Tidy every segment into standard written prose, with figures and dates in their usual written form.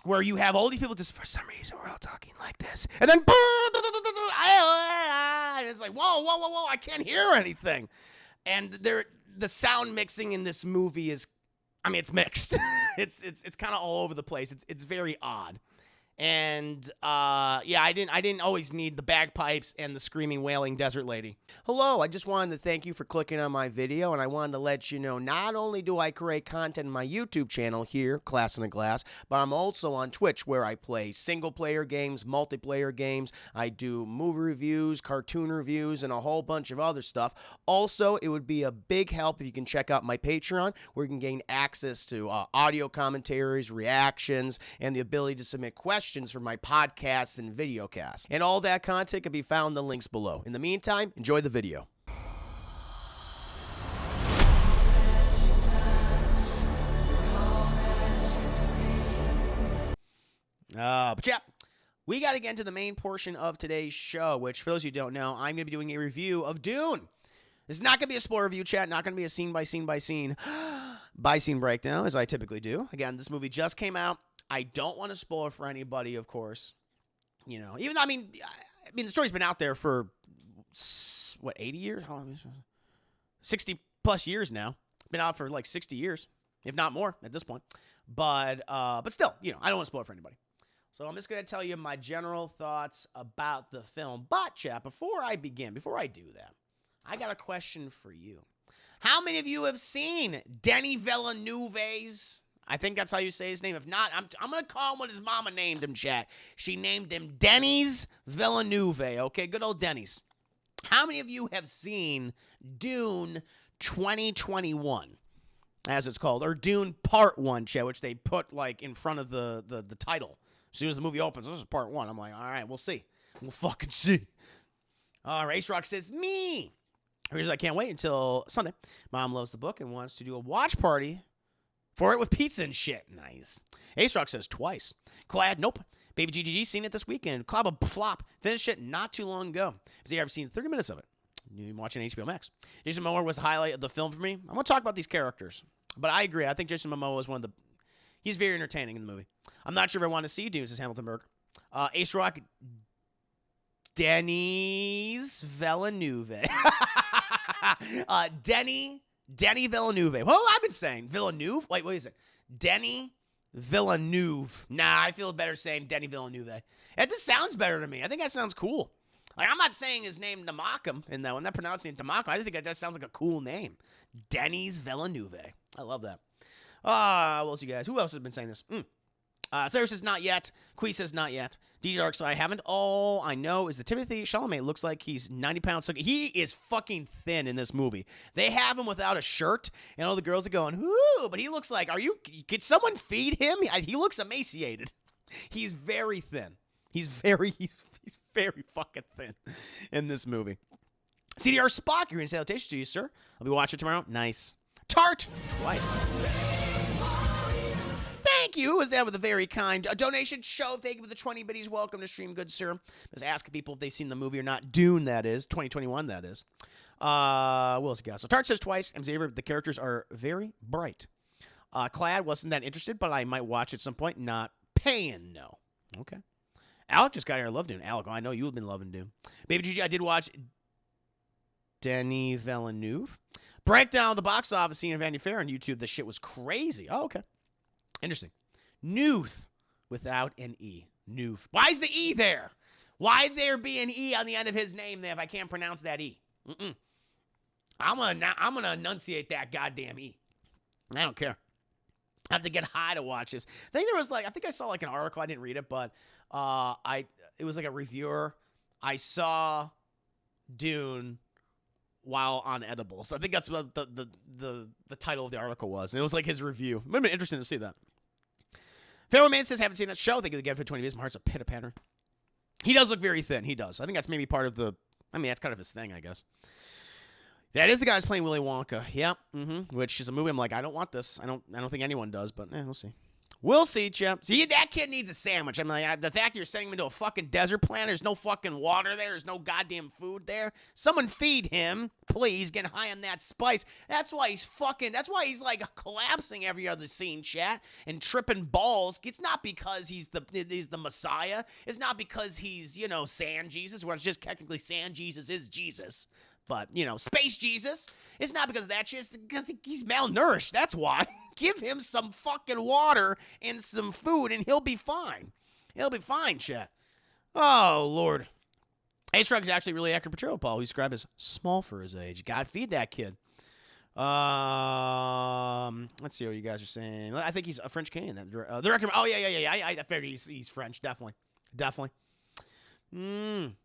where you have all these people just for some reason we're all talking like this, and then and it's like whoa, I can't hear anything, and the sound mixing in this movie is, I mean, it's mixed. it's kind of all over the place. It's very odd. And yeah, I didn't always need the bagpipes and the screaming, wailing desert lady. Hello, I just wanted to thank you for clicking on my video, and I wanted to let you know not only do I create content in my YouTube channel here, Class in a Glass, but I'm also on Twitch where I play single-player games, multiplayer games. I do movie reviews, cartoon reviews, and a whole bunch of other stuff. Also, it would be a big help if you can check out my Patreon, where you can gain access to audio commentaries, reactions, and the ability to submit questions for my podcasts and videocasts. And all that content can be found in the links below. In the meantime, enjoy the video. But yeah, we got to get into the main portion of today's show, which for those of you who don't know, I'm going to be doing a review of Dune. It's not going to be a spoiler review, chat, not going to be a scene by scene breakdown, as I typically do. Again, this movie just came out. I don't want to spoil it for anybody, of course. You know, even though, I mean, the story's been out there for, what, 80 years? How long? 60 plus years now. It's been out for like 60 years, if not more at this point. But still, you know, I don't want to spoil it for anybody. So I'm just going to tell you my general thoughts about the film. But, chat, before I do that, I got a question for you. How many of you have seen Denis Villeneuve's, I think that's how you say his name. If not, I'm going to call him what his mama named him, chat. She named him Denis Villeneuve, okay? Good old Denis. How many of you have seen Dune 2021, as it's called, or Dune Part 1, chat, which they put, like, in front of the title. As soon as the movie opens, this is Part 1. I'm like, all right, we'll see. We'll fucking see. All right, Ace Rock says, me. Here's I can't wait until Sunday. Mom loves the book and wants to do a watch party for it with pizza and shit. Nice. Ace Rock says twice. Clad, nope. Baby GGG seen it this weekend. Clab a flop. Finished it not too long ago. I've seen 30 minutes of it. You're watching HBO Max. Jason Momoa was the highlight of the film for me. I'm going to talk about these characters. But I agree. I think Jason Momoa is he's very entertaining in the movie. I'm not sure if I want to see Dune, says Hamilton Berg. Ace Rock, Denis Villeneuve. Denis Villeneuve. Well, I've been saying Villeneuve. Wait, what is it? Denis Villeneuve. Nah, I feel better saying Denis Villeneuve. It just sounds better to me. I think that sounds cool. Like, I'm not saying his name to mock him in that one. I'm not pronouncing it to mock him. I think that just sounds like a cool name. Denis Villeneuve. I love that. What else you guys? Who else has been saying this? Sarah says not yet. Quee says not yet. D Dark says I haven't. All I know is that Timothée Chalamet looks like he's 90 pounds. He is fucking thin in this movie. They have him without a shirt, and all the girls are going, "Ooh!" But he looks like, could someone feed him? He looks emaciated. He's very thin. He's very fucking thin in this movie. CDR Spock, you're in salutations to you, sir. I'll be watching tomorrow. Nice. Tart twice. Thank you. Is that with a very kind donation show? Thank you for the 20 biddies. Welcome to stream, good sir. Just asking people if they've seen the movie or not. Dune, that is. 2021, that is. What else you got? So Tart says twice. And Xavier, the characters are very bright. Clad, wasn't that interested, but I might watch at some point. Not paying, no. Okay. Alec just got here. I love Dune. Alec, I know you've been loving Dune. Baby Gigi, I did watch Denis Villeneuve. Breakdown of the box office scene of Vanity Fair on YouTube. The shit was crazy. Oh, okay. Interesting. Nooth without an E. Nooth. Why is the E there? Why there be an E on the end of his name there if I can't pronounce that E? I'm gonna enunciate that goddamn E. I don't care. I have to get high to watch this. I think I saw like an article. I didn't read it, but it was like a reviewer. I saw Dune while on edibles. I think that's what the title of the article was. And it was like his review. It would have been interesting to see that. Fairway Man says, haven't seen that show. Thank you again for 20 views. My heart's a pitter-patter. He does look very thin. He does. I think that's maybe part of that's kind of his thing, I guess. That is the guy who's playing Willy Wonka. Yep. Which is a movie I'm like, I don't want this. I don't think anyone does, but we'll see. We'll see, Chip. See, that kid needs a sandwich. I mean, like, the fact you're sending him into a fucking desert planet, there's no fucking water there, there's no goddamn food there. Someone feed him, please. Get high on that spice. That's why he's like collapsing every other scene, chat, and tripping balls. It's not because he's the Messiah. It's not because he's, Sand Jesus, where it's just technically Sand Jesus is Jesus. But, Space Jesus. It's not because of that shit. It's because he's malnourished. That's why. Give him some fucking water and some food, and he'll be fine. He'll be fine, chat. Oh, Lord. Ace Rug's actually really accurate portrayal, Paul. He's described as small for his age. Gotta feed that kid. Let's see what you guys are saying. I think he's a French Canadian. That director. Oh, yeah. I figured he's French. Definitely. T-Bone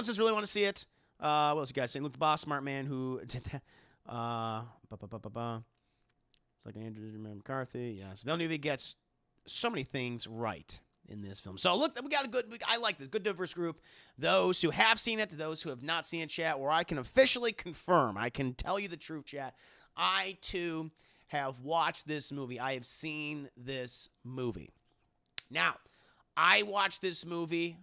says, really want to see it. What else you guys saying? Luke the Boss, smart man who did that. It's like Andrew McCarthy. Yes. Villeneuve gets so many things right in this film. So look, we got I like this. Good diverse group. Those who have seen it to those who have not seen it, chat, where I can officially confirm, I can tell you the truth, chat. I, too, have watched this movie. I have seen this movie. Now, I watched this movie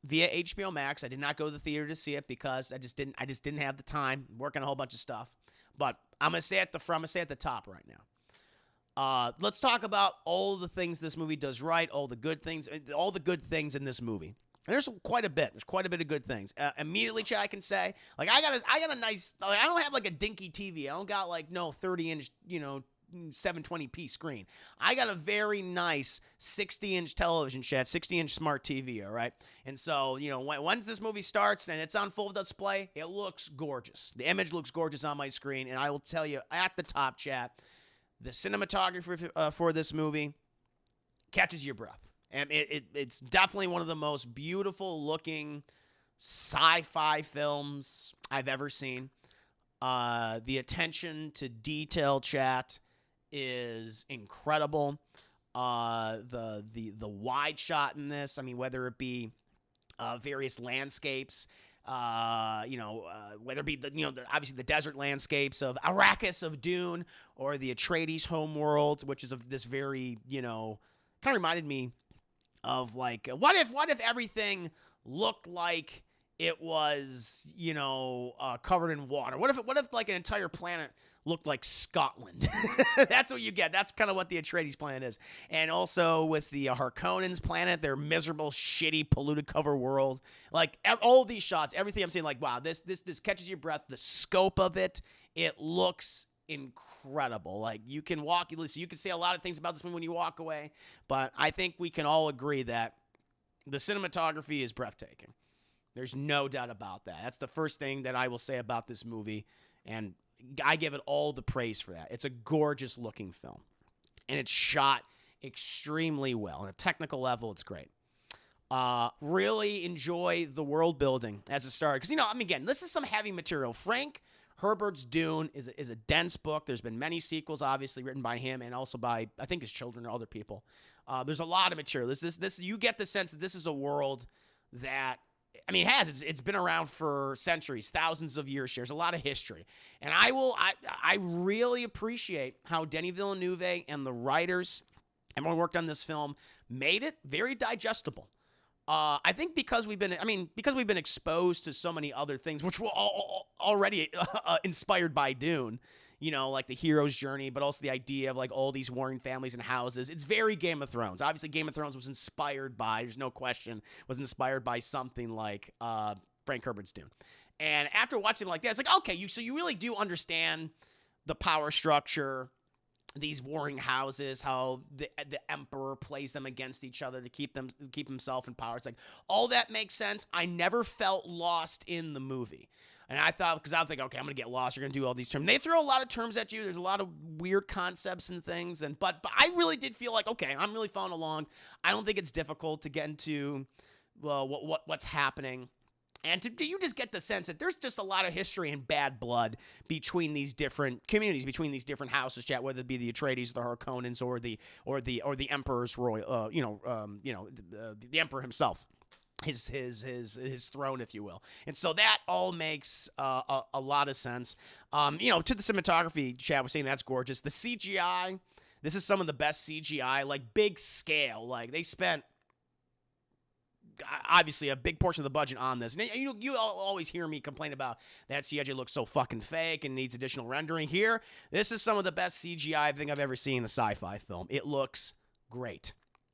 via HBO Max. I did not go to the theater to see it because I just didn't have the time. I'm working a whole bunch of stuff. But I'm gonna say at the top right now. Let's talk about all the things this movie does right, all the good things in this movie. And there's quite a bit. There's quite a bit of good things. Immediately, chat, I can say, like, I got a nice. Like, I don't have like a dinky TV. I don't got like 30-inch, 720p screen. I got a very nice 60-inch television, chat, 60-inch smart TV, all right? And so, once this movie starts and it's on full display, it looks gorgeous. The image looks gorgeous on my screen, and I will tell you at the top, chat, the cinematography for this movie catches your breath. And it's definitely one of the most beautiful-looking sci-fi films I've ever seen. The attention to detail, chat, is incredible. The wide shot in this, I mean, whether it be various landscapes, whether it be obviously the desert landscapes of Arrakis, of Dune, or the Atreides homeworld, which is of this very, kind of reminded me of like, what if everything looked like it was, covered in water? What if like an entire planet looked like Scotland? That's what you get. That's kind of what the Atreides planet is. And also with the Harkonnens planet, their miserable, shitty, polluted cover world. Like all of these shots, everything I'm saying, like, wow, this catches your breath. The scope of it looks incredible. Like you can say a lot of things about this movie when you walk away, but I think we can all agree that the cinematography is breathtaking. There's no doubt about that. That's the first thing that I will say about this movie, and I give it all the praise for that. It's a gorgeous looking film, and it's shot extremely well. On a technical level, it's great. Really enjoy the world building as a start, because again, this is some heavy material. Frank Herbert's Dune is a dense book. There's been many sequels, obviously, written by him and also by, I think, his children or other people. There's a lot of material. This you get the sense that this is a world that, it's been around for centuries, thousands of years. There's a lot of history. And I really appreciate how Denis Villeneuve and the writers, everyone who worked on this film, made it very digestible. I think because we've been exposed to so many other things, which were already inspired by Dune, like the hero's journey, but also the idea of like all these warring families and houses. It's very Game of Thrones. Obviously, Game of Thrones was inspired by, there's no question, was inspired by something like Frank Herbert's Dune. And after watching it like that, it's like, okay, so you really do understand the power structure, these warring houses, how the emperor plays them against each other to keep himself in power. It's like, all that makes sense. I never felt lost in the movie. And I thought, because I was thinking, okay, I'm going to get lost. You're going to do all these terms. They throw a lot of terms at you. There's a lot of weird concepts and things. But I really did feel like, okay, I'm really following along. I don't think it's difficult to get into what's happening. And you just get the sense that there's just a lot of history and bad blood between these different communities, between these different houses, chat, whether it be the Atreides, the Harkonnens, or the Emperor's royal, the Emperor himself, his throne, if you will. And so that all makes a lot of sense. To the cinematography, chat, we're saying that's gorgeous. The CGI This is some of the best CGI, like big scale. Like they spent obviously a big portion of the budget on this. And you always hear me complain about that CGI looks so fucking fake and needs additional rendering. Here, this is some of the best CGI I think I've ever seen in a sci-fi film. It looks great.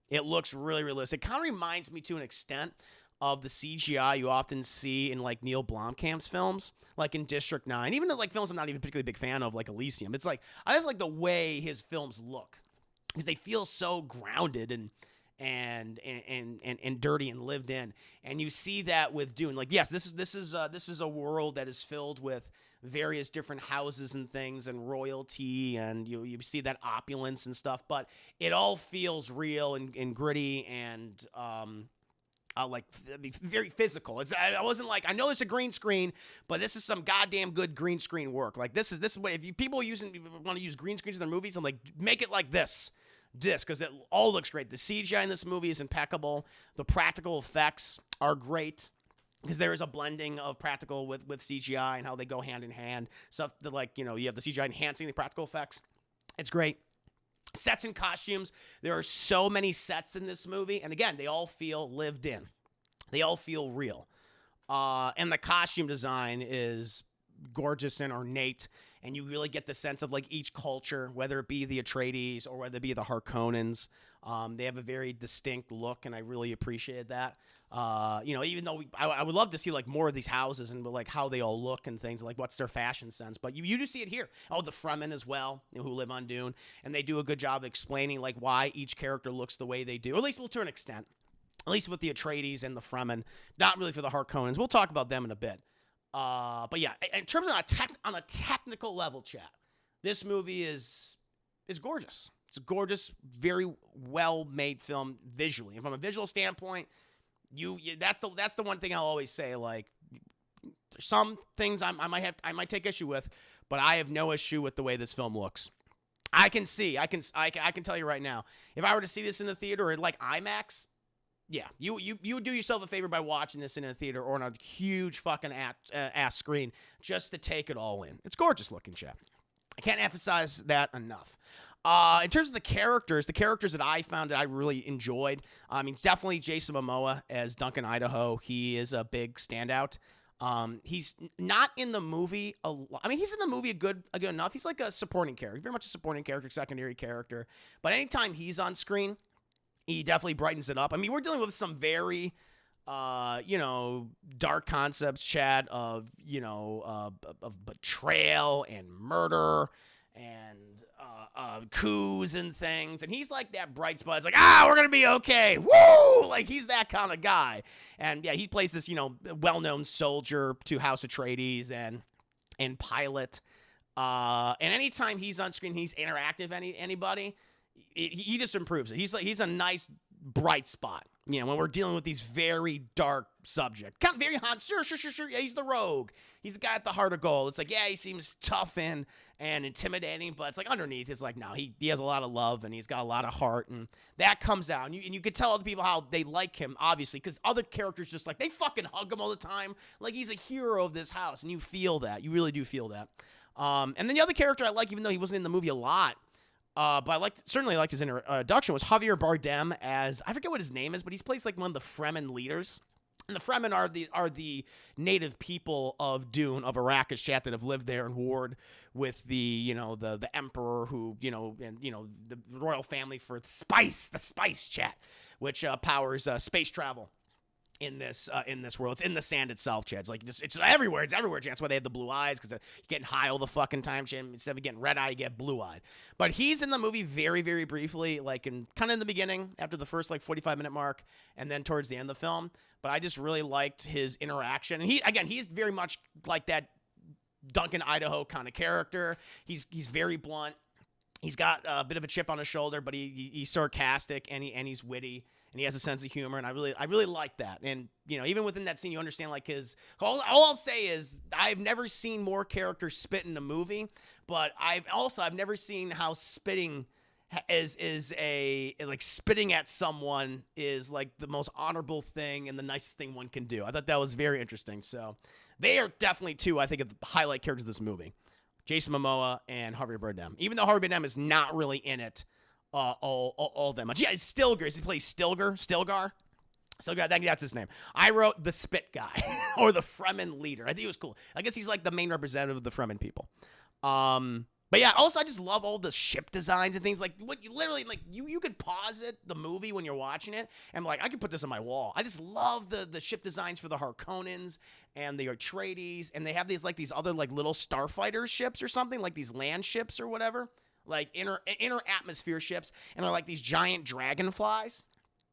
It looks really realistic. It kind of reminds me to an extent of the CGI you often see in like Neil Blomkamp's films, like in District 9, even like films I'm not even particularly a big fan of, like Elysium. It's like, I just like the way his films look because they feel so grounded and dirty and lived in. And you see that with Dune. Like, yes, this is a world that is filled with various different houses and things and royalty, and you see that opulence and stuff, but it all feels real and gritty and like very physical. I wasn't like, I know it's a green screen, but this is some goddamn good green screen work. Like this is way, if people want to use green screens in their movies, I'm like, make it like this because it all looks great. The CGI in this movie is impeccable. The practical effects are great because there is a blending of practical with CGI and how they go hand in hand. Stuff that, like, you have the CGI enhancing the practical effects. It's great. Sets and costumes. There are so many sets in this movie. And again, they all feel lived in. They all feel real. And the costume design is gorgeous and ornate. And you really get the sense of like each culture, whether it be the Atreides or whether it be the Harkonnens. They have a very distinct look, and I really appreciate that. Even though I would love to see like more of these houses and like how they all look and things, like what's their fashion sense. But you do see it here. Oh, the Fremen as well, who live on Dune, and they do a good job of explaining like why each character looks the way they do, or at least to an extent. At least with the Atreides and the Fremen, not really for the Harkonnens. We'll talk about them in a bit. But yeah, in terms of on a technical level, chat, this movie is gorgeous. It's a gorgeous, very well-made film visually. And from a visual standpoint, that's the one thing I'll always say. Like, there's some things I might take issue with, but I have no issue with the way this film looks. I can tell you right now, if I were to see this in the theater or like IMAX, yeah, you would do yourself a favor by watching this in a theater or on a huge fucking ass screen just to take it all in. It's gorgeous looking, chat. I can't emphasize that enough. In terms of the characters that I found that I really enjoyed, I mean, definitely Jason Momoa as Duncan Idaho. He is a big standout. He's not in the movie a lot. I mean, he's in the movie a good enough. He's like a supporting character, very much a supporting character, secondary character. But anytime he's on screen, he definitely brightens it up. I mean, we're dealing with some very, dark concepts, Chad, of betrayal and murder and coups and things. And he's like that bright spot. It's like, we're going to be okay. Woo! Like, he's that kind of guy. And yeah, he plays this, well-known soldier to House Atreides and pilot. And anytime he's on screen, he's interactive, anybody. He just improves it. He's a nice bright spot. When we're dealing with these very dark subjects, kind of very hot. Sure. Yeah, he's the rogue. He's the guy at the heart of gold. It's like, yeah, he seems tough and intimidating, but it's like underneath, it's like, no, he has a lot of love and he's got a lot of heart, and that comes out. And you can tell other people how they like him, obviously, because other characters just like they fucking hug him all the time, like he's a hero of this house, and you feel that. You really do feel that. And then the other character I like, even though he wasn't in the movie a lot. But I certainly liked his introduction, was Javier Bardem as, I forget what his name is, but he's plays like one of the Fremen leaders. And the Fremen are the native people of Dune, of Arrakis, chat, that have lived there and warred with the emperor who, the royal family for the spice chat, which powers space travel. In this world, it's in the sand itself, Chad. It's like it's everywhere. It's everywhere, Chad. That's why they have the blue eyes, because you're getting high all the fucking time, Chad. Instead of getting red eye, you get blue eyed. But he's in the movie very, very briefly, like kind of in the beginning, after the first like 45-minute mark, and then towards the end of the film. But I just really liked his interaction, and he's very much like that Duncan Idaho kind of character. He's very blunt. He's got a bit of a chip on his shoulder, but he's sarcastic and he's witty. And he has a sense of humor, and I really like that. And even within that scene, you understand like his. All I'll say is I've never seen more characters spit in a movie, but I've never seen how spitting is like spitting at someone is like the most honorable thing and the nicest thing one can do. I thought that was very interesting. So they are definitely two, I think, of the highlight characters of this movie: Jason Momoa and Javier Bardem. Even though Javier Bardem is not really in it all that much. Yeah, it's Stilgar. He plays Stilgar. So that's his name. I wrote the Spit Guy or the Fremen leader. I think it was cool. I guess he's like the main representative of the Fremen people. But yeah, also I just love all the ship designs and things like what you literally like you could pause the movie when you're watching it and like I could put this on my wall. I just love the ship designs for the Harkonnens and the Atreides, and they have these other like little starfighter ships or something, like these land ships or whatever, like inner atmosphere ships, and they're like these giant dragonflies.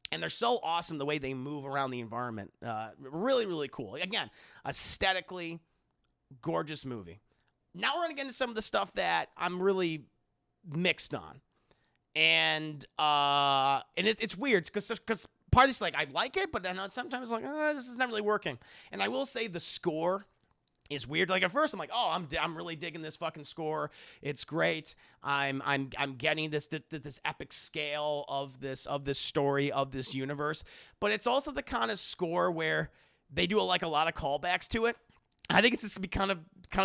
And they're so awesome the way they move around the environment. Really, really cool. Again, aesthetically gorgeous movie. Now we're going to get into some of the stuff that I'm really mixed on. And it's weird because part of this, like, I like it, but then sometimes like, this is not really working. And I will say the score is weird. Like at first I'm like, oh, I'm really digging this fucking score. It's great. I'm getting this epic scale of this story, of this universe. But it's also the kind of score where they do like a lot of callbacks to it. I think it's just kind of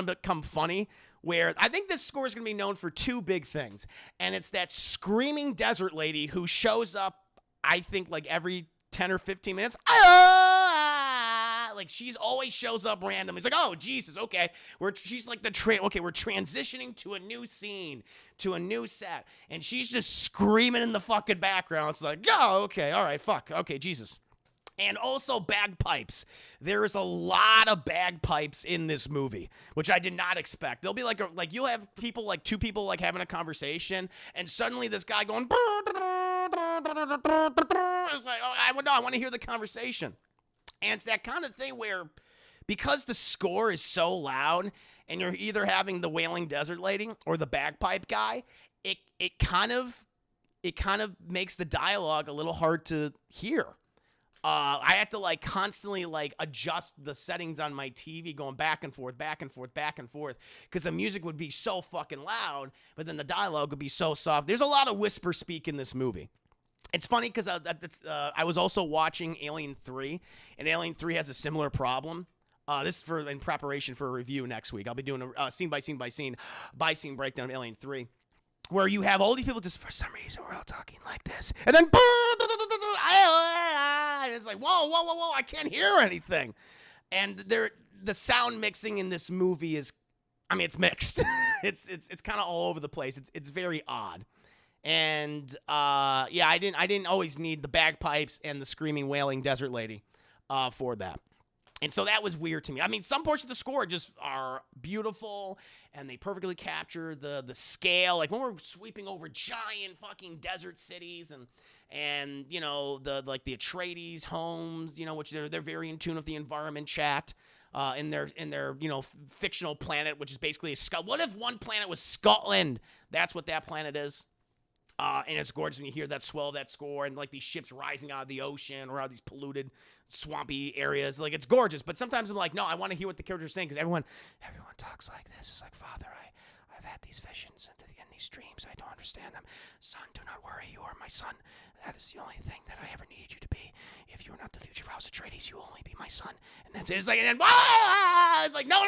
become funny, where I think this score is going to be known for two big things. And it's that screaming desert lady who shows up, I think, like every 10 or 15 minutes. Like she's always shows up randomly. It's like, oh Jesus, okay. She's like okay, we're transitioning to a new scene, to a new set, and she's just screaming in the fucking background. It's like, oh, okay, all right, fuck, okay, Jesus. And also bagpipes. There is a lot of bagpipes in this movie, which I did not expect. There'll be like you'll have people, like two people like having a conversation, and suddenly this guy going. It's like, oh, I want to hear the conversation. And it's that kind of thing where, because the score is so loud, and you're either having the Wailing Desert Lady or the bagpipe guy, it kind of makes the dialogue a little hard to hear. I have to like constantly like adjust the settings on my TV, going back and forth, because the music would be so fucking loud, but then the dialogue would be so soft. There's a lot of whisper speak in this movie. It's funny because I was also watching Alien 3, and Alien 3 has a similar problem. This is in preparation for a review next week. I'll be doing a scene by scene breakdown of Alien 3, where you have all these people just, for some reason, we're all talking like this, and then it's like, whoa, I can't hear anything. And the sound mixing in this movie is, I mean, it's mixed. it's kind of all over the place. It's very odd. And yeah, I didn't always need the bagpipes and the screaming wailing desert lady for that. And so that was weird to me. I mean, some parts of the score just are beautiful, and they perfectly capture the scale. Like when we're sweeping over giant fucking desert cities, and you know the Atreides homes, you know, which they're very in tune with the environment chat. In their you know fictional planet, which is basically a Scotland. What if one planet was Scotland? That's what that planet is. And it's gorgeous when you hear that swell, that score, and like these ships rising out of the ocean or out of these polluted, swampy areas. Like it's gorgeous, but sometimes I'm like, no, I want to hear what the characters are saying, because everyone talks like this. It's like, Father, I've had these visions and these dreams. I don't understand them. Son, do not worry. You are my son. That is the only thing that I ever needed you to be. If you are not the future of House Atreides, you will only be my son. And that's it. It's like, and then, it's like, no,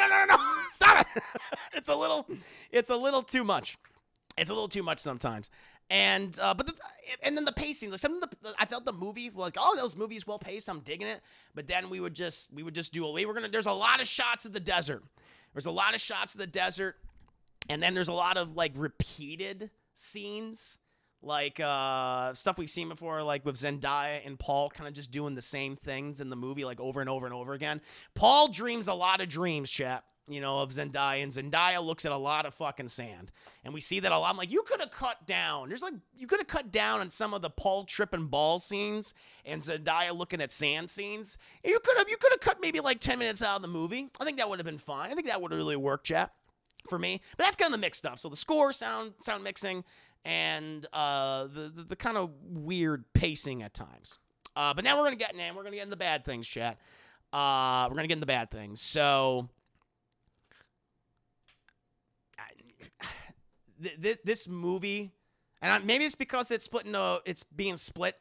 stop it. It's a little too much. It's a little too much sometimes. And and then the pacing, like I felt the movie like, oh, those movies well paced, I'm digging it. But then we would just do there's a lot of shots of the desert. There's a lot of shots of the desert, and then there's a lot of like repeated scenes, like stuff we've seen before, like with Zendaya and Paul kind of just doing the same things in the movie, like over and over and over again. Paul dreams a lot of dreams, chat. You know, of Zendaya, and Zendaya looks at a lot of fucking sand, and we see that a lot. I'm like, you could have cut down. You could have cut down on some of the Paul tripping ball scenes and Zendaya looking at sand scenes. And you could have cut maybe like 10 minutes out of the movie. I think that would have been fine. I think that would have really worked, chat, for me. But that's kind of the mixed stuff. So the score, sound mixing, and the kind of weird pacing at times. But now we're gonna get into the bad things, chat. We're gonna get into the bad things. So. This movie, and maybe it's because it's being split,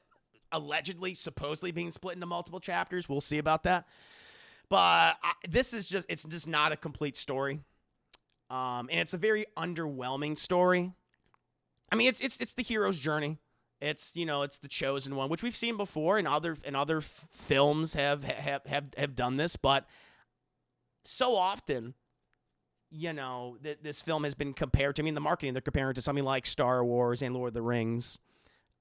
supposedly being split into multiple chapters. We'll see about that. But it's just not a complete story. And it's a very underwhelming story. I mean, it's the hero's journey. It's it's the chosen one, which we've seen before, and other films have done this, but so often, this film has been compared to. I mean, the marketing they're comparing it to something like Star Wars and Lord of the Rings,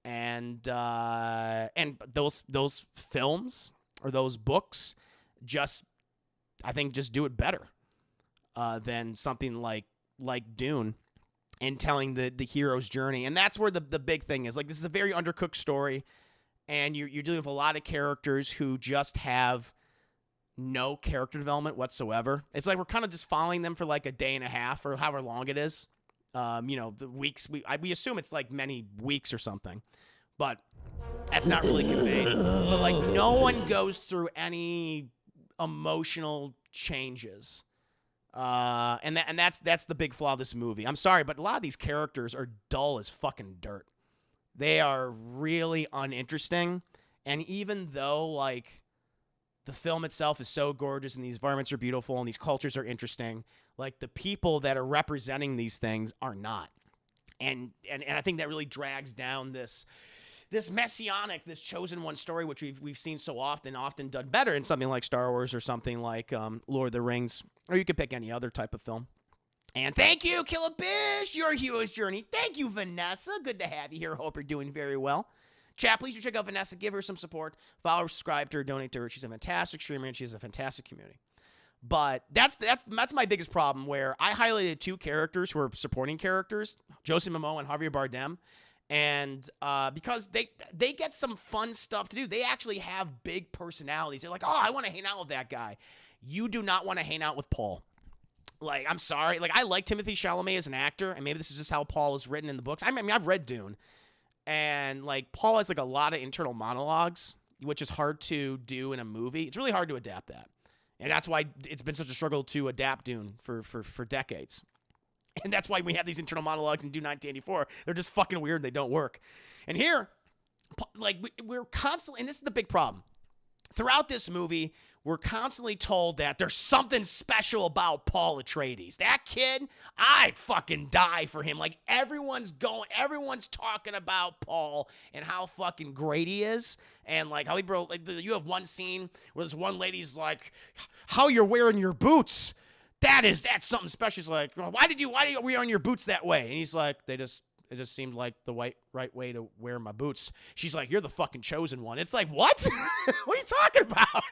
and those films or those books I think just do it better than something like Dune. And telling the hero's journey. And that's where the big thing is. Like, this is a very undercooked story, and you're dealing with a lot of characters who just have no character development whatsoever. It's like we're kind of just following them for like a day and a half or however long it is. The weeks, we assume it's like many weeks or something. But that's not really conveyed. But, like, no one goes through any emotional changes. And that's the big flaw of this movie. I'm sorry, but a lot of these characters are dull as fucking dirt. They are really uninteresting. And even though, like, the film itself is so gorgeous and these environments are beautiful and these cultures are interesting, like, the people that are representing these things are not. And I think that really drags down this messianic, this chosen one story, which we've seen so often done better in something like Star Wars or something like Lord of the Rings, or you could pick any other type of film. And thank you, Killabish, your hero's journey. Thank you, Vanessa. Good to have you here. Hope you're doing very well. Chat, please do check out Vanessa. Give her some support. Follow her, subscribe to her, donate to her. She's a fantastic streamer, and she has a fantastic community. But that's my biggest problem, where I highlighted two characters who are supporting characters, Joseph Momoa and Javier Bardem. And because they get some fun stuff to do. They actually have big personalities. They're like, oh, I want to hang out with that guy. You do not want to hang out with Paul. Like, I'm sorry. Like, I like Timothée Chalamet as an actor, and maybe this is just how Paul was written in the books. I mean, I've read Dune. And, like, Paul has, like, a lot of internal monologues, which is hard to do in a movie. It's really hard to adapt that. And that's why it's been such a struggle to adapt Dune for decades. And that's why we have these internal monologues in Dune 1984. They're just fucking weird. They don't work. And here, like, we're constantly, and this is the big problem. Throughout this movie, we're constantly told that there's something special about Paul Atreides. That kid, I'd fucking die for him. Like, everyone's talking about Paul and how fucking great he is. And, like, how you have one scene where this one lady's like, how you're wearing your boots. That's something special. He's like, why did you wear your boots that way? And he's like, it just seemed like the right way to wear my boots. She's like, you're the fucking chosen one. It's like, what? What are you talking about?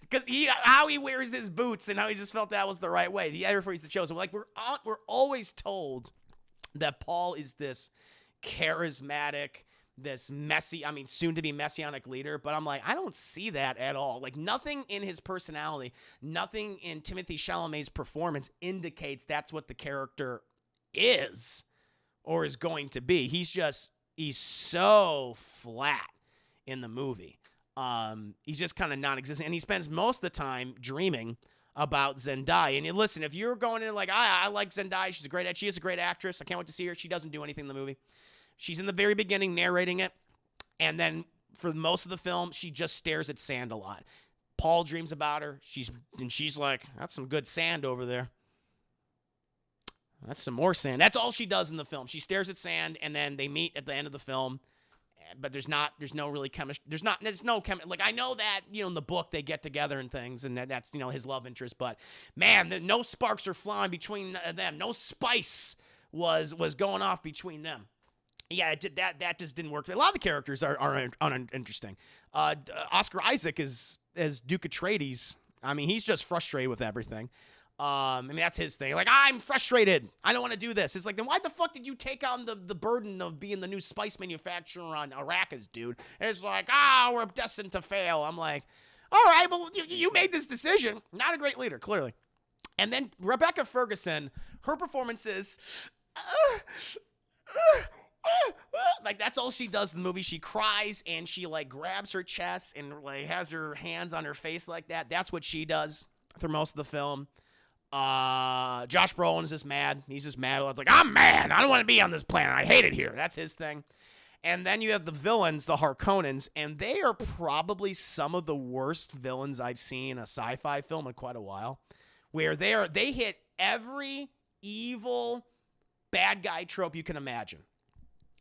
Because how he wears his boots and how he just felt that was the right way. He refers to the chosen. Like, we're always told that Paul is this charismatic, this soon to be messianic leader, but I'm like, I don't see that at all. Like, nothing in his personality, nothing in Timothée Chalamet's performance indicates that's what the character is or is going to be. He's so flat in the movie. He's just kind of non-existent, and he spends most of the time dreaming about Zendaya. And listen, if you're going in like, I like Zendaya, she is a great actress, I can't wait to see her. She doesn't do anything in the movie. She's in the very beginning narrating it, and then for most of the film, she just stares at sand a lot. Paul dreams about her. She's like, that's some good sand over there. That's some more sand. That's all she does in the film. She stares at sand, and then they meet at the end of the film. But there's no really chemistry. There's no chemistry. Like, I know that, in the book they get together and things, and that's, his love interest. But, man, no sparks are flying between them. No spice was going off between them. Yeah, that just didn't work. A lot of the characters are uninteresting. Oscar Isaac is as Duke Atreides. I mean, he's just frustrated with everything. I mean, that's his thing. Like, I'm frustrated. I don't want to do this. It's like, then why the fuck did you take on the burden of being the new spice manufacturer on Arrakis, dude? It's like, we're destined to fail. I'm like, all right, but you made this decision. Not a great leader, clearly. And then Rebecca Ferguson, her performance is... like, that's all she does in the movie. She cries and she, like, grabs her chest and, like, has her hands on her face like that. That's what she does through most of the film. Josh Brolin is just mad. He's just mad. It's like, I'm mad. I don't want to be on this planet. I hate it here. That's his thing. And then you have the villains, the Harkonnens, and they are probably some of the worst villains I've seen in a sci-fi film in quite a while, where they hit every evil bad guy trope you can imagine.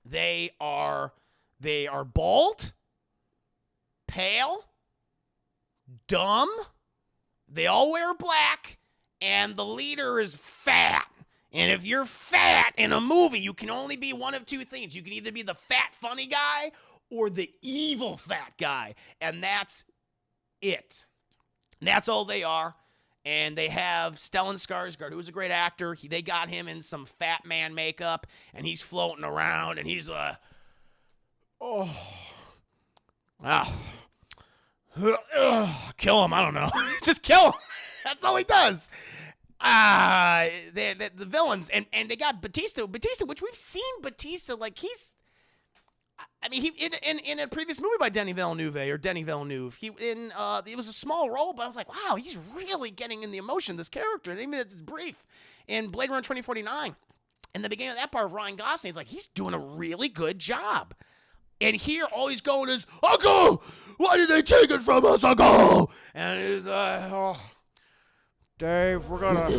They are bald, pale, dumb. They all wear black, and the leader is fat. And if you're fat in a movie, you can only be one of two things. You can either be the fat funny guy or the evil fat guy, and that's it. That's all they are. And they have Stellan Skarsgård, who was a great actor. They got him in some fat man makeup, and he's floating around, and he's kill him. I don't know. Just kill him. That's all he does. The villains, and they got Batista, which we've seen Batista, like he's, I mean, he in a previous movie by Denis Villeneuve, it was a small role, but I was like, wow, he's really getting in the emotion, this character. And even it's brief in Blade Runner 2049. In the beginning of that part of Ryan Gosling, he's like, he's doing a really good job. And here, all he's going is, Uncle, why did they take it from us, Uncle? And he's Dave, we're gonna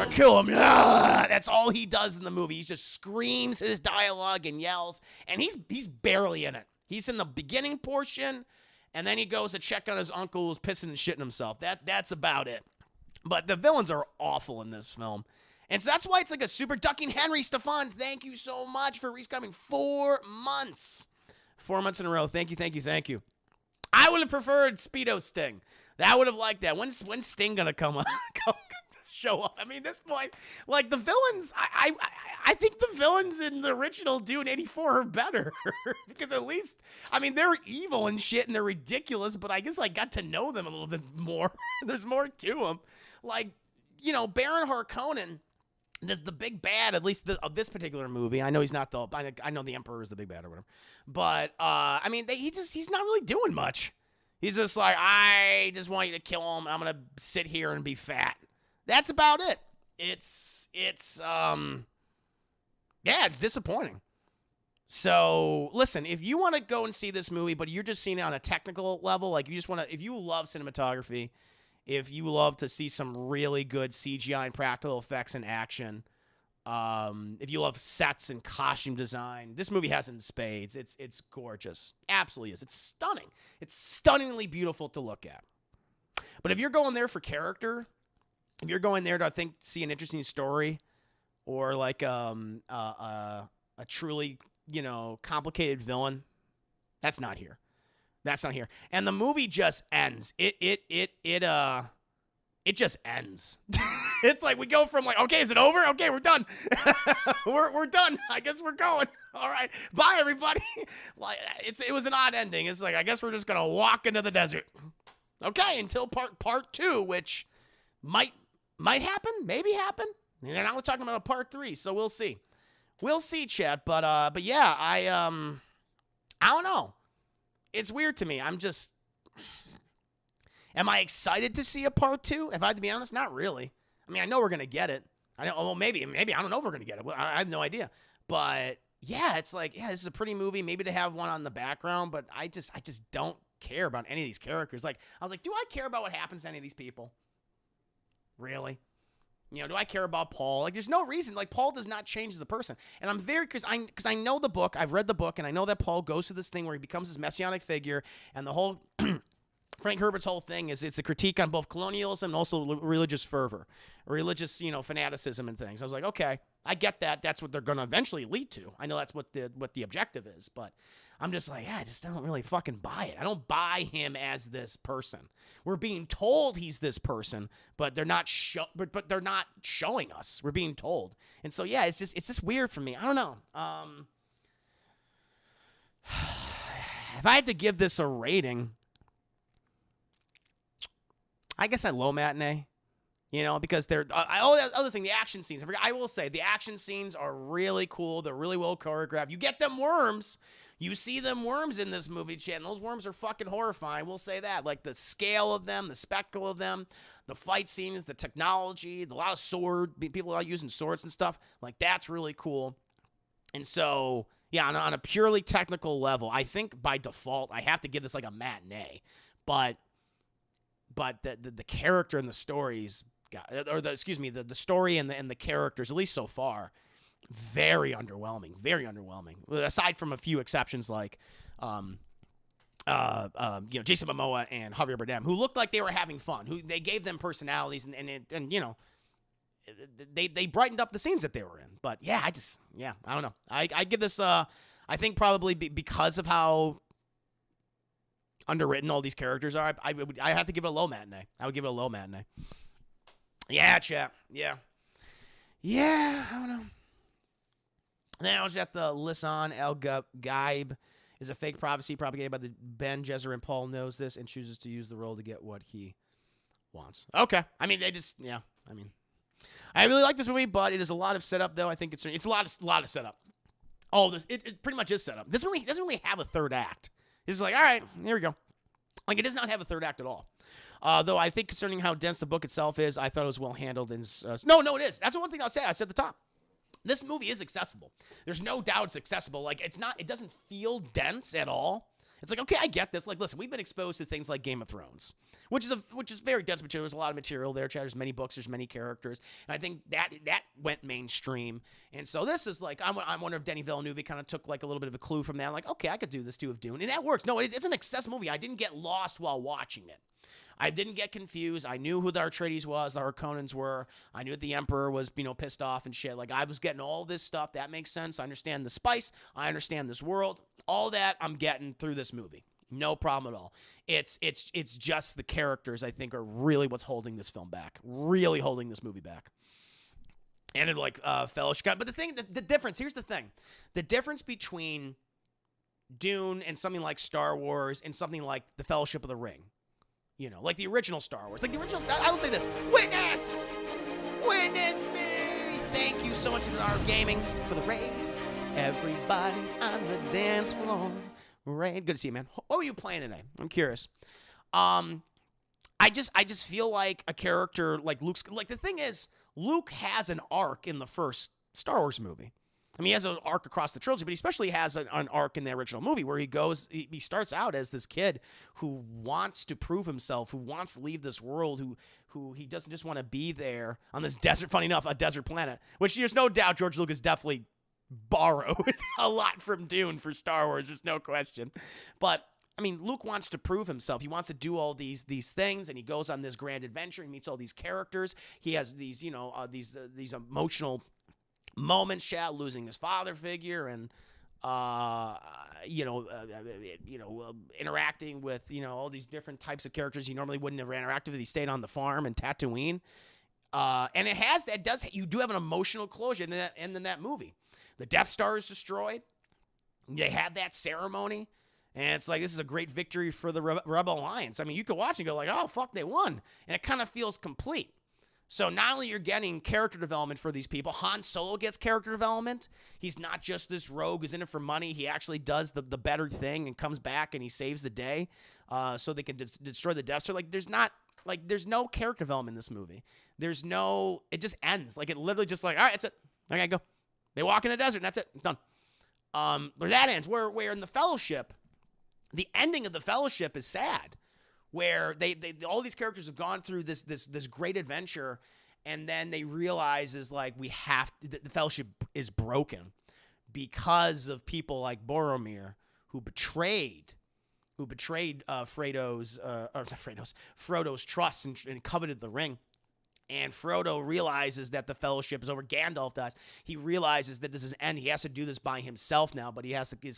kill him. Yeah, that's all he does in the movie. He just screams his dialogue and yells, and he's barely in it. He's in the beginning portion, and then he goes to check on his uncle who's pissing and shitting himself. That's about it. But the villains are awful in this film. And so that's why it's like a super ducking. Henry Stefan, thank you so much for coming 4 months. 4 months in a row. Thank you. I would have preferred Speedo Sting. I would have liked that. When's Sting gonna come show up? I mean, at this point, like the villains, I think the villains in the original Dune 84 are better because at least, I mean, they're evil and shit and they're ridiculous, but I guess I got to know them a little bit more. There's more to them. Like, Baron Harkonnen. This the big bad, at least of this particular movie. I know he's not I know the Emperor is the big bad or whatever, but I mean, he's not really doing much. He's just like, I just want you to kill him. I'm gonna sit here and be fat. That's about it. It's disappointing. So listen, if you want to go and see this movie, but you're just seeing it on a technical level, like if you love cinematography, if you love to see some really good CGI and practical effects in action, if you love sets and costume design, this movie has it in spades. It's gorgeous. Absolutely is. It's stunning. It's stunningly beautiful to look at. But if you're going there for character, if you're going there to, I think, see an interesting story or like a truly, complicated villain, that's not here. That's not here. And the movie just ends. It just ends. It's like we go from like, okay, is it over? Okay, we're done. we're done. I guess we're going. All right. Bye, everybody. Like it was an odd ending. It's like, I guess we're just gonna walk into the desert. Okay, until part 2, which might happen, maybe happen. And now we're talking about a part 3, so we'll see. We'll see, chat. But yeah, I don't know. It's weird to me. Am I excited to see a part 2? If I have to be honest, not really. I mean, I know we're going to get it. I know, well, maybe, I don't know if we're going to get it. I have no idea. But yeah, it's like, yeah, this is a pretty movie. Maybe to have one on the background, but I just don't care about any of these characters. Like, I was like, do I care about what happens to any of these people? Really? Do I care about Paul? Like, there's no reason. Like, Paul does not change as a person. And I'm very, because I know the book. I've read the book, and I know that Paul goes to this thing where he becomes this messianic figure, and the whole Frank Herbert's whole thing is it's a critique on both colonialism and also religious fervor, religious, fanaticism and things. I was like, okay, I get that. That's what they're going to eventually lead to. I know that's what the objective is, but I'm just like, yeah, I just don't really fucking buy it. I don't buy him as this person. We're being told he's this person, but they're not but they're not showing us. We're being told. And so yeah, it's just weird for me. I don't know. If I had to give this a rating, I guess I low matinee, because they're other thing, the action scenes. I will say the action scenes are really cool. They're really well choreographed. You get them worms. You see them worms in this movie, chat. And those worms are fucking horrifying. We'll say that. Like the scale of them, the spectacle of them, the fight scenes, the technology, a lot of people are using swords and stuff. Like that's really cool. And so, yeah, on a purely technical level, I think by default I have to give this like a matinee. But the character and the stories, the story and the characters, at least so far, Very underwhelming. Very underwhelming. Aside from a few exceptions like, Jason Momoa and Javier Bardem, who looked like they were having fun. Who they gave them personalities and they brightened up the scenes that they were in. But yeah, I don't know. I give this. I think probably because of how underwritten all these characters are, I have to give it a low matinee. I would give it a low matinee. Yeah, chat. Yeah. I don't know. Then I was at the Lisan El Gaib is a fake prophecy propagated by the Ben Gesserit. Paul knows this and chooses to use the role to get what he wants. Okay. I mean, I really like this movie, but it is a lot of setup, though. I think it's a lot of setup. Oh, it pretty much is setup. This movie doesn't really have a third act. It's like, all right, here we go. Like, it does not have a third act at all. Though I think concerning how dense the book itself is, I thought it was well handled. No, it is. That's the one thing I'll say. I said at the top. This movie is accessible. There's no doubt it's accessible. Like, it doesn't feel dense at all. It's like, okay, I get this. Like, listen, we've been exposed to things like Game of Thrones, which is very dense material. There's a lot of material there. There's many books. There's many characters. And I think that went mainstream. And so this is like, I wonder if Denis Villeneuve kind of took like a little bit of a clue from that. Like, okay, I could do this too with Dune. And that works. No, it's an accessible movie. I didn't get lost while watching it. I didn't get confused. I knew who the Atreides was, the Harkonnens were. I knew that the Emperor was, pissed off and shit. Like, I was getting all this stuff. That makes sense. I understand the spice. I understand this world. All that I'm getting through this movie. No problem at all. It's just the characters, I think, are really what's holding this film back. Really holding this movie back. And it Fellowship. But the difference, here's the thing. The difference between Dune and something like Star Wars and something like The Fellowship of the Ring. Like the original Star Wars. Like the original, I will say this. Witness me. Thank you so much to our gaming for the raid. Everybody on the dance floor. Raid. Good to see you, man. What were you playing today? I'm curious. I just feel like a character like Luke's, like the thing is, Luke has an arc in the first Star Wars movie. I mean, he has an arc across the trilogy, but he especially has an arc in the original movie where he starts out as this kid who wants to prove himself, who wants to leave this world, who he doesn't just want to be there on this desert, funny enough, a desert planet, which there's no doubt George Lucas definitely borrowed a lot from Dune for Star Wars, there's no question. But I mean, Luke wants to prove himself. He wants to do all these things, and he goes on this grand adventure. He meets all these characters. He has these emotional moments, losing his father figure and interacting with all these different types of characters he normally wouldn't have interacted with. He stayed on the farm in Tatooine, and you do have an emotional closure in that movie. The Death Star is destroyed. They have that ceremony, and it's like this is a great victory for the Rebel Alliance. I mean, you could watch and go like, oh fuck, they won, and it kind of feels complete. So not only you're getting character development for these people, Han Solo gets character development. He's not just this rogue who's in it for money. He actually does the better thing and comes back and he saves the day so they can destroy the Death Star. There's no character development in this movie. It just ends. Like, it literally just like, all right, that's it. I gotta go. They walk in the desert and that's it. It's done. Where that ends, where in the Fellowship, the ending of the Fellowship is sad. Where they all these characters have gone through this great adventure, and then they realize the Fellowship is broken because of people like Boromir who betrayed Frodo's trust and coveted the ring. And Frodo realizes that the Fellowship is over. Gandalf does. He realizes that this is end. He has to do this by himself now, but he has his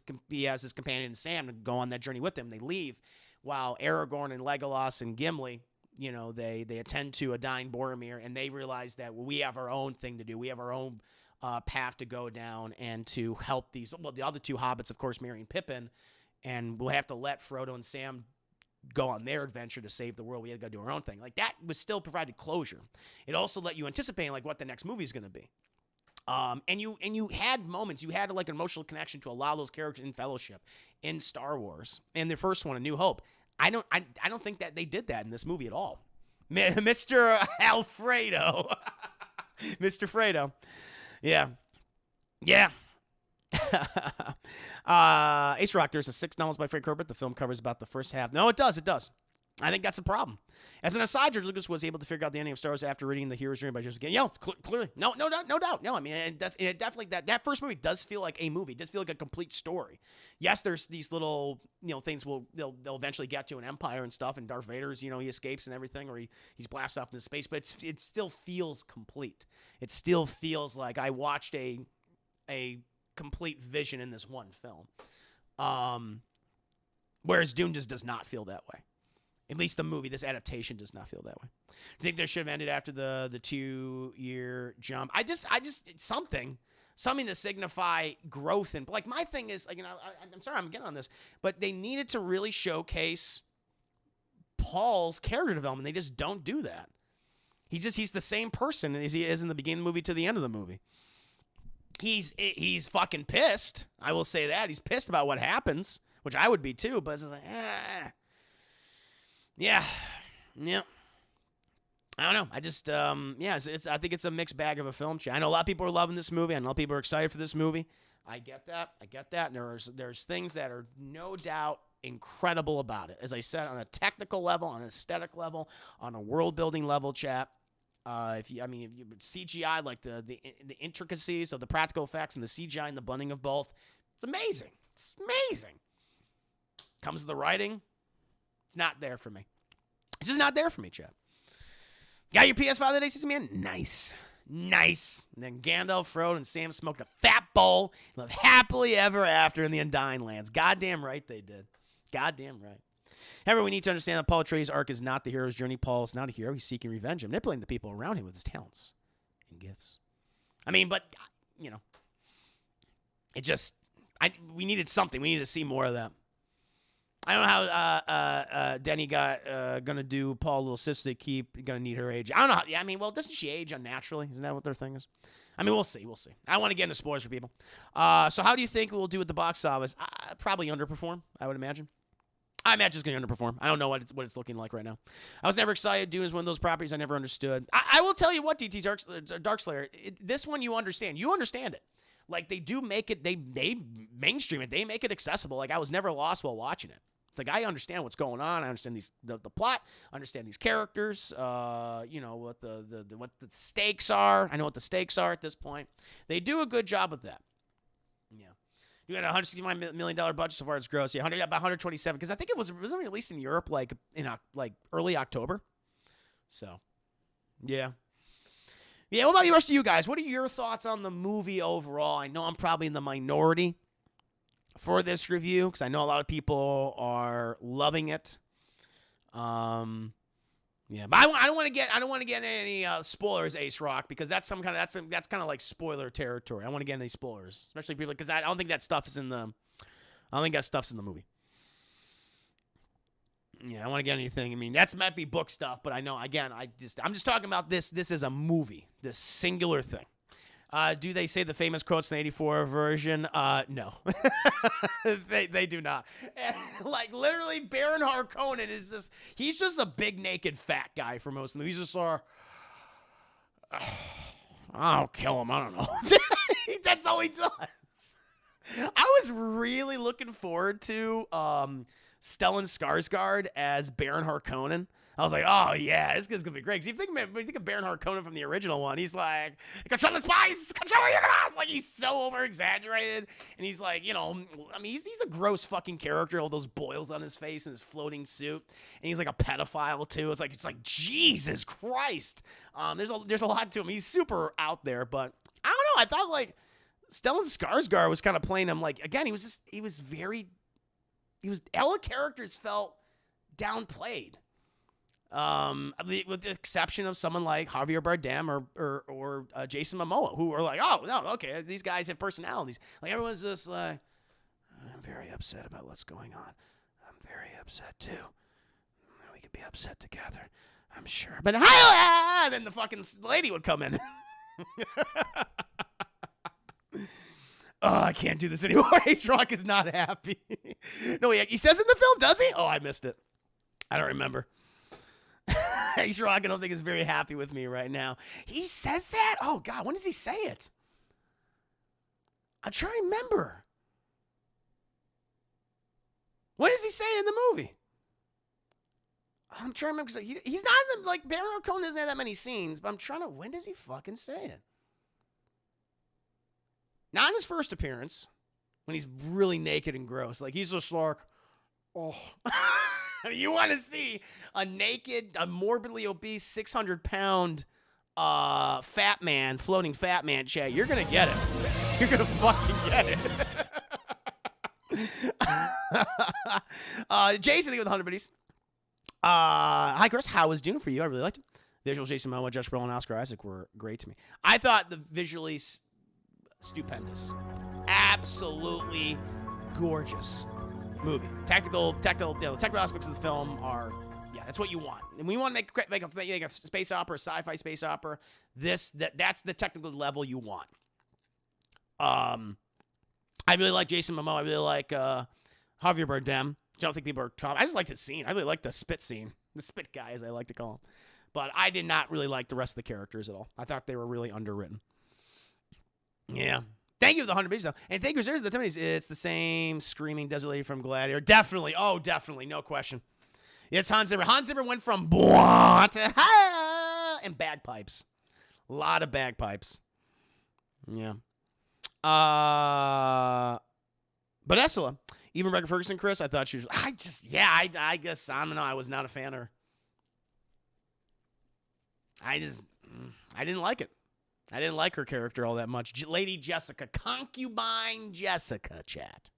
companion Sam to go on that journey with him. They leave. While Aragorn and Legolas and Gimli, they attend to a dying Boromir, and they realize that we have our own thing to do. We have our own path to go down and to help the other two hobbits, of course, Merry and Pippin, and we'll have to let Frodo and Sam go on their adventure to save the world. We had to go do our own thing. Like, that was still provided closure. It also let you anticipate what the next movie is going to be. And you had moments, you had an emotional connection to a lot of those characters in Fellowship, in Star Wars, in the first one, A New Hope. I don't think that they did that in this movie at all. Mr. Alfredo. Mr. Fredo. Yeah. Ace Rock, there's a 6 novels by Frank Herbert. The film covers about the first half. No, it does. I think that's a problem. As an aside, George Lucas was able to figure out the ending of Star Wars after reading the hero's journey by Joseph Campbell. Clearly, no doubt. No, I mean, it definitely that first movie does feel like a movie. It does feel like a complete story. Yes, there's these little things they'll eventually get to an empire and stuff, and Darth Vader's he escapes and everything, or he's blasted off into space, but it still feels complete. It still feels like I watched a complete vision in this one film. Whereas Dune just does not feel that way. At least the movie, this adaptation does not feel that way. Do you think they should have ended after the 2-year jump? I just it's something to signify growth. And like my thing is, like, I'm sorry I'm getting on this, but they needed to really showcase Paul's character development. They just don't do that. He's the same person as he is in the beginning of the movie to the end of the movie. He's fucking pissed. I will say that. He's pissed about what happens, which I would be too, but it's like, yeah. I don't know. I just, I think it's a mixed bag of a film. I know a lot of people are loving this movie. I know people are excited for this movie. I get that. And there's things that are no doubt incredible about it. As I said, on a technical level, on an aesthetic level, on a world building level, chat. If you CGI, like the intricacies of the practical effects and the CGI and the blending of both, it's amazing. It's amazing. Comes to the writing, it's not there for me. It's just not there for me, Chad. Got your PS5 today, CC Man? Nice. And then Gandalf, Frodo, and Sam smoked a fat bowl and lived happily ever after in the Undying Lands. Goddamn right they did. Goddamn right. However, we need to understand that Paul Atreides' arc is not the hero's journey. Paul is not a hero. He's seeking revenge and manipulating the people around him with his talents and gifts. I mean, but, it just, we needed something. We needed to see more of that. I don't know how Denny got going to do Paul, little sister, keep going to need her age. I don't know. I mean, well, doesn't she age unnaturally? Isn't that what their thing is? I mean, we'll see. I don't want to get into spoilers for people. So how do you think we'll do at the box office? Probably underperform, I would imagine. I imagine it's going to underperform. I don't know what it's looking like right now. I was never excited. Dune is one of those properties I never understood. I will tell you what, DT's Darkslayer, this one you understand. You understand it. Like, they do make it, they mainstream it. They make it accessible. Like, I was never lost while watching it. It's like, I understand what's going on. I understand the plot. I understand these characters. What the stakes are. I know what the stakes are at this point. They do a good job with that. Yeah. You had a $165 million budget so far as gross. Yeah, about 127, because I think it wasn't released in Europe in early October. So, yeah. Yeah, what about the rest of you guys? What are your thoughts on the movie overall? I know I'm probably in the minority for this review, because I know a lot of people are loving it. Yeah, but I don't want to get any spoilers, Ace Rock, because that's kind of like spoiler territory. I don't want to get any spoilers, especially people, because I don't think that stuff is in the. I don't think that stuff's in the movie. Yeah, I don't want to get anything. I mean, that might be book stuff, but I know, again, I'm just talking about this. This is a movie, this singular thing. Do they say the famous quotes in the 84 version? No. they do not. And, literally, Baron Harkonnen he's just a big naked fat guy for most of them. He's just I'll kill him. I don't know. That's all he does. I was really looking forward to Stellan Skarsgård as Baron Harkonnen. I was like, oh, yeah, this is going to be great. Because if you think of Baron Harkonnen from the original one, he's like, control the spies, control the universe. Like, he's so over-exaggerated. And he's like, he's a gross fucking character. All those boils on his face and his floating suit. And he's like a pedophile, too. It's like Jesus Christ. There's a lot to him. He's super out there. But I don't know. I thought, Stellan Skarsgård was kind of playing him, again, all the characters felt downplayed. With the exception of someone like Javier Bardem or Jason Momoa, who are like, oh, no, okay, these guys have personalities. Everyone's just like, I'm very upset about what's going on. I'm very upset, too. We could be upset together, I'm sure. But then the fucking lady would come in. Oh, I can't do this anymore. Ace Rock is not happy. No, he says in the film, does he? Oh, I missed it. I don't remember. Ace Rock, I don't think is very happy with me right now. He says that? Oh, God, when does he say it? I'm trying to remember. When does he say it in the movie? I'm trying to remember because he's not in the, like, Baron Harkonnen doesn't have that many scenes, but I'm trying to, when does he fucking say it? Not in his first appearance, when he's really naked and gross. Like, he's just like, oh. You want to see a naked, a morbidly obese, 600-pound fat man, floating fat man, chat. You're going to get it. You're going to fucking get it. Jason with 100 biddies. Hi, Chris. How was Dune for you? I really liked it. Visuals, Jason Momoa, Josh Brolin, and Oscar Isaac were great to me. I thought the visually stupendous. Absolutely gorgeous movie. Technical aspects of the film are, yeah, that's what you want. And when you want to make a space opera, sci-fi space opera, that's the technical level you want. I really like Jason Momoa. I really like Javier Bardem. I don't think people are. I just like the scene. I really like the spit scene. The spit guy, as I like to call him. But I did not really like the rest of the characters at all. I thought they were really underwritten. Yeah. Thank you for the 100 pages, though. And thank you for the Timmonies. It's the same screaming desert lady from Gladiator. Definitely. Oh, definitely. No question. Yeah, it's Hans Zimmer. Hans Zimmer went from blah to ha and bagpipes. A lot of bagpipes. Yeah. But Ursula, even Rebecca Ferguson, Chris, I thought she was. I guess, I don't know. I was not a fan of her. I didn't like it. I didn't like her character all that much. Lady Jessica, concubine Jessica, chat.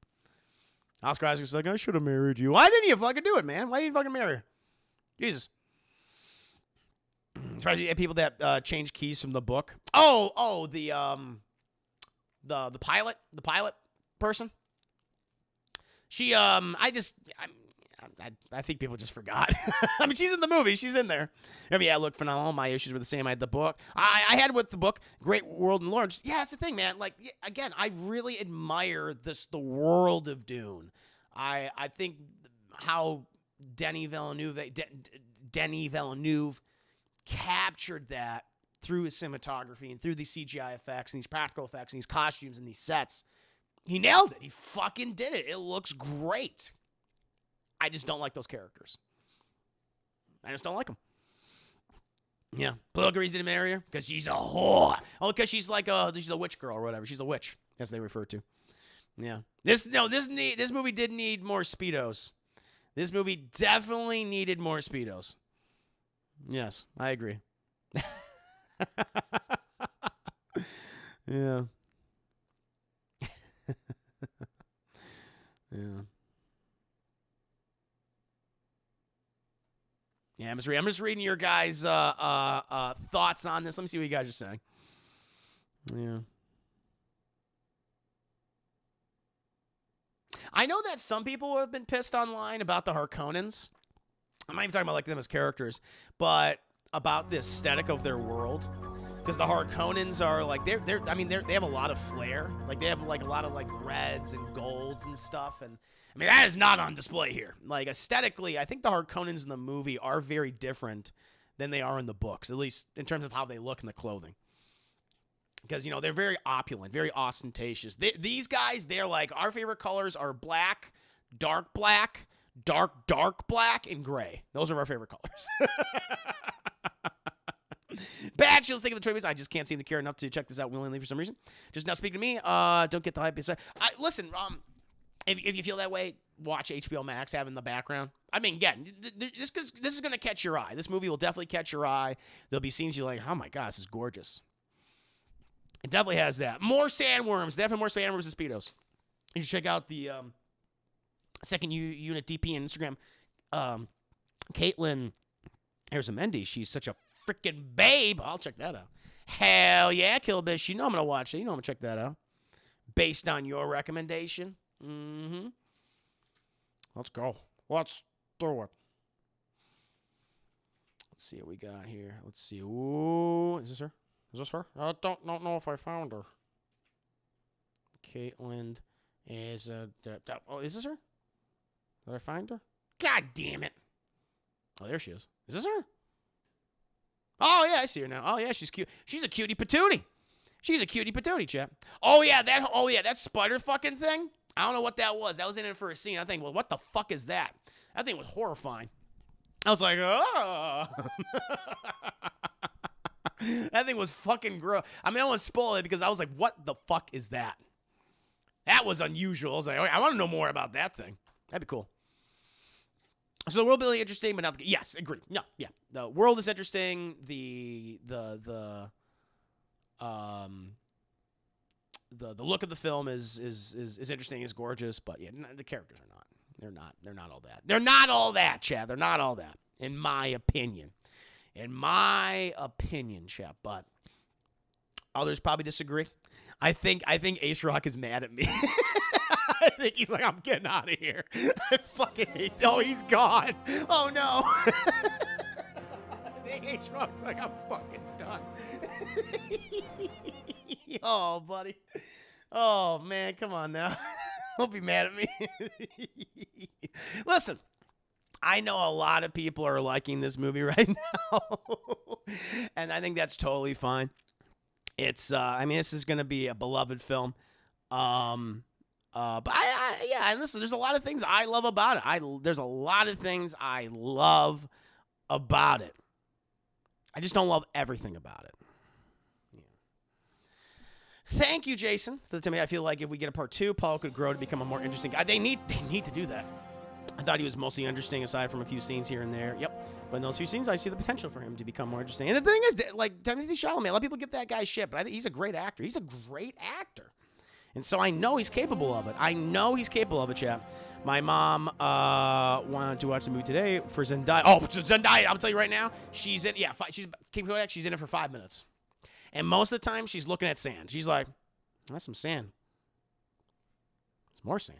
Oscar Isaac's like, I should have married you. Why didn't you fucking do it, man? Why didn't you fucking marry her? Jesus. It's probably people that change keys from the book. The pilot person. She, I think people just forgot. I mean, she's in the movie. She's in there. Yeah, look, phenomenal. My issues were the same. I had the book. I had with the book, Great World and Lore. Yeah, it's the thing, man. Like, again, I really admire the world of Dune. I think how Denis Villeneuve captured that through his cinematography and through these CGI effects and these practical effects and these costumes and these sets. He nailed it. He fucking did it. It looks great. I just don't like those characters. I just don't like them. Yeah. Political reason to marry her? Because she's a whore. Oh, because she's like she's a witch girl or whatever. She's a witch, as they refer to. Yeah. This movie did need more Speedos. This movie definitely needed more Speedos. Yes, I agree. Yeah. Yeah. Yeah, I'm just reading your guys' thoughts on this. Let me see what you guys are saying. Yeah. I know that some people have been pissed online about the Harkonnens. I'm not even talking about like them as characters, but about the aesthetic of their world. Because the Harkonnens are like they have a lot of flair. Like they have like a lot of like reds and golds and stuff. And I mean that is not on display here. Like aesthetically, I think the Harkonnens in the movie are very different than they are in the books, at least in terms of how they look in the clothing. Because they're very opulent, very ostentatious. These guys, they're like our favorite colors are black, dark black, dark black, and gray. Those are our favorite colors. Bad Shield's thinking of the trailers. I just can't seem to care enough to check this out willingly for some reason. Just now speaking to me, don't get the hype. Listen, if you feel that way, watch HBO Max, have in the background. I mean, again, this is going to catch your eye. This movie will definitely catch your eye. There'll be scenes you're like, oh my God, this is gorgeous. It definitely has that. More sandworms. Definitely more sandworms and Speedos. You should check out the second unit DP on Instagram. Caitlin Arzamendi, she's such a freaking babe. I'll check that out. Hell yeah, Killbish. I'm going to watch it. I'm going to check that out. Based on your recommendation. Mm-hmm. Let's go. Let's do it. Let's see what we got here. Let's see. Ooh, is this her? Is this her? I don't know if I found her. Caitlin is oh, is this her? Did I find her? God damn it. Oh, there she is. Is this her? Oh, yeah, I see her now. Oh, yeah, she's cute. She's a cutie patootie. She's a cutie patootie, chap. Oh, yeah, that spider fucking thing. I don't know what that was. That was in it for a scene. I think, well, what the fuck is that? That thing was horrifying. I was like, oh. That thing was fucking gross. I mean, I don't want to spoil it because I was like, what the fuck is that? That was unusual. I was like, okay, I want to know more about that thing. That'd be cool. So the world really interesting, but not yes, agree. No, yeah. The world is interesting. The look of the film is interesting, is gorgeous, but yeah, the characters are not. They're not all that. They're not all that, Chad. They're not all that, in my opinion. In my opinion, Chad. But others probably disagree. I think Ace Rock is mad at me. I think he's like, I'm getting out of here. I fucking hate. Oh, he's gone. Oh no. I think Ace Rock's like, I'm fucking done. Oh, buddy. Oh man, come on now. Don't be mad at me. Listen, I know a lot of people are liking this movie right now, and I think that's totally fine. It's, I mean, this is going to be a beloved film. But yeah, and listen, there's a lot of things I love about it. There's a lot of things I love about it. I just don't love everything about it. Yeah. Thank you, Jason, for the time. I feel like if we get a part 2, Paul could grow to become a more interesting guy. They need to do that. I thought he was mostly interesting aside from a few scenes here and there. Yep. But in those few scenes, I see the potential for him to become more interesting. And the thing is, like, Timothée Chalamet, a lot of people give that guy shit, but I think he's a great actor. He's a great actor. And so I know he's capable of it. I know he's capable of it, chap. My mom wanted to watch the movie today for Zendaya. Oh, Zendaya, I'll tell you right now, she's in, yeah, she's in it for 5 minutes. And most of the time, she's looking at sand. She's like, that's some sand. It's more sand.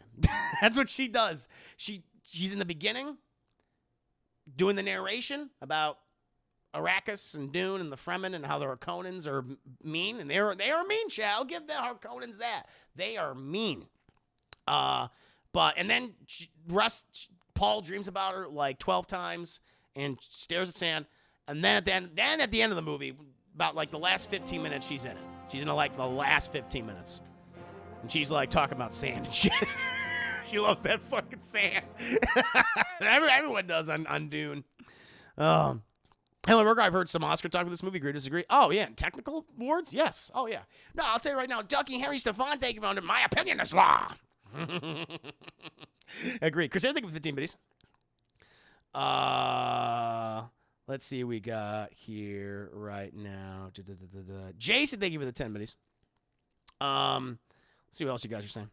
That's what she does. She's in the beginning doing the narration about Arrakis and Dune and the Fremen and how the Harkonnens are mean. And they are mean, Chad. I'll give the Harkonnens that. They are mean. And then Paul dreams about her like 12 times and stares at sand. And then at the end of the movie, about like the last 15 minutes, she's in it. She's in like the last 15 minutes. And she's like talking about sand and shit. She loves that fucking sand. Everyone does on Dune. Helen Berger, I've heard some Oscar talk for this movie. Agree, disagree? Oh, yeah. Technical awards? Yes. Oh, yeah. No, I'll tell you right now. Ducky, Harry, Stefan, thank you for my opinion is law. Agreed. Chris, I think of 15 biddies. Let's see what we got here right now. Jason, thank you for the 10 biddies. Let's see what else you guys are saying.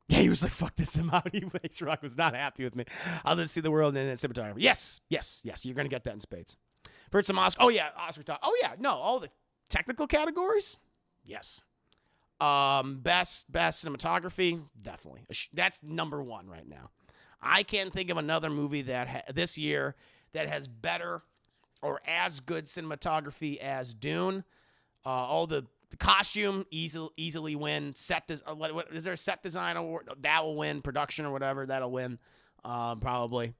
Yeah, he was like, fuck this amount. Ace Rock was not happy with me. I'll just see the world in cinematography. Yes. You're going to get that in spades. I've heard some Oscar. Oh, yeah. Oscar talk. Oh, yeah. No, all the technical categories? Yes. Best cinematography? Definitely. That's number one right now. I can't think of another movie that this year that has better or as good cinematography as Dune. All the costume easily win. What is there a set design award that will win? Production or whatever that'll win, probably.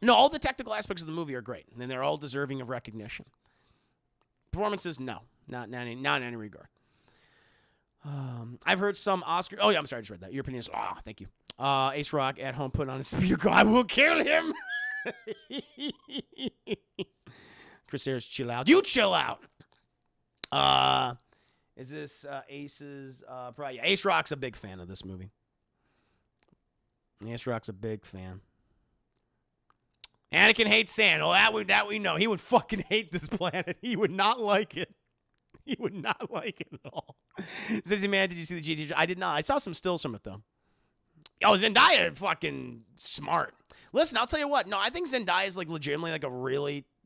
No, all the technical aspects of the movie are great, and they're all deserving of recognition. Performances, no, not in any regard. I've heard some Oscar. Oh yeah, I'm sorry, I just read that. Your opinion is thank you. Ace Rock at home putting on a speaker. I will kill him. Chris Ayers, chill out. You chill out. Is this Ace's? Probably. Yeah. Ace Rock's a big fan of this movie. Ace Rock's a big fan. Anakin hates sand. Oh, that we know. He would fucking hate this planet. He would not like it. He would not like it at all. Zizzy Man, did you see the GT? I did not. I saw some stills from it though. Oh, Zendaya, fucking smart. Listen, I'll tell you what. No, I think Zendaya is like legitimately like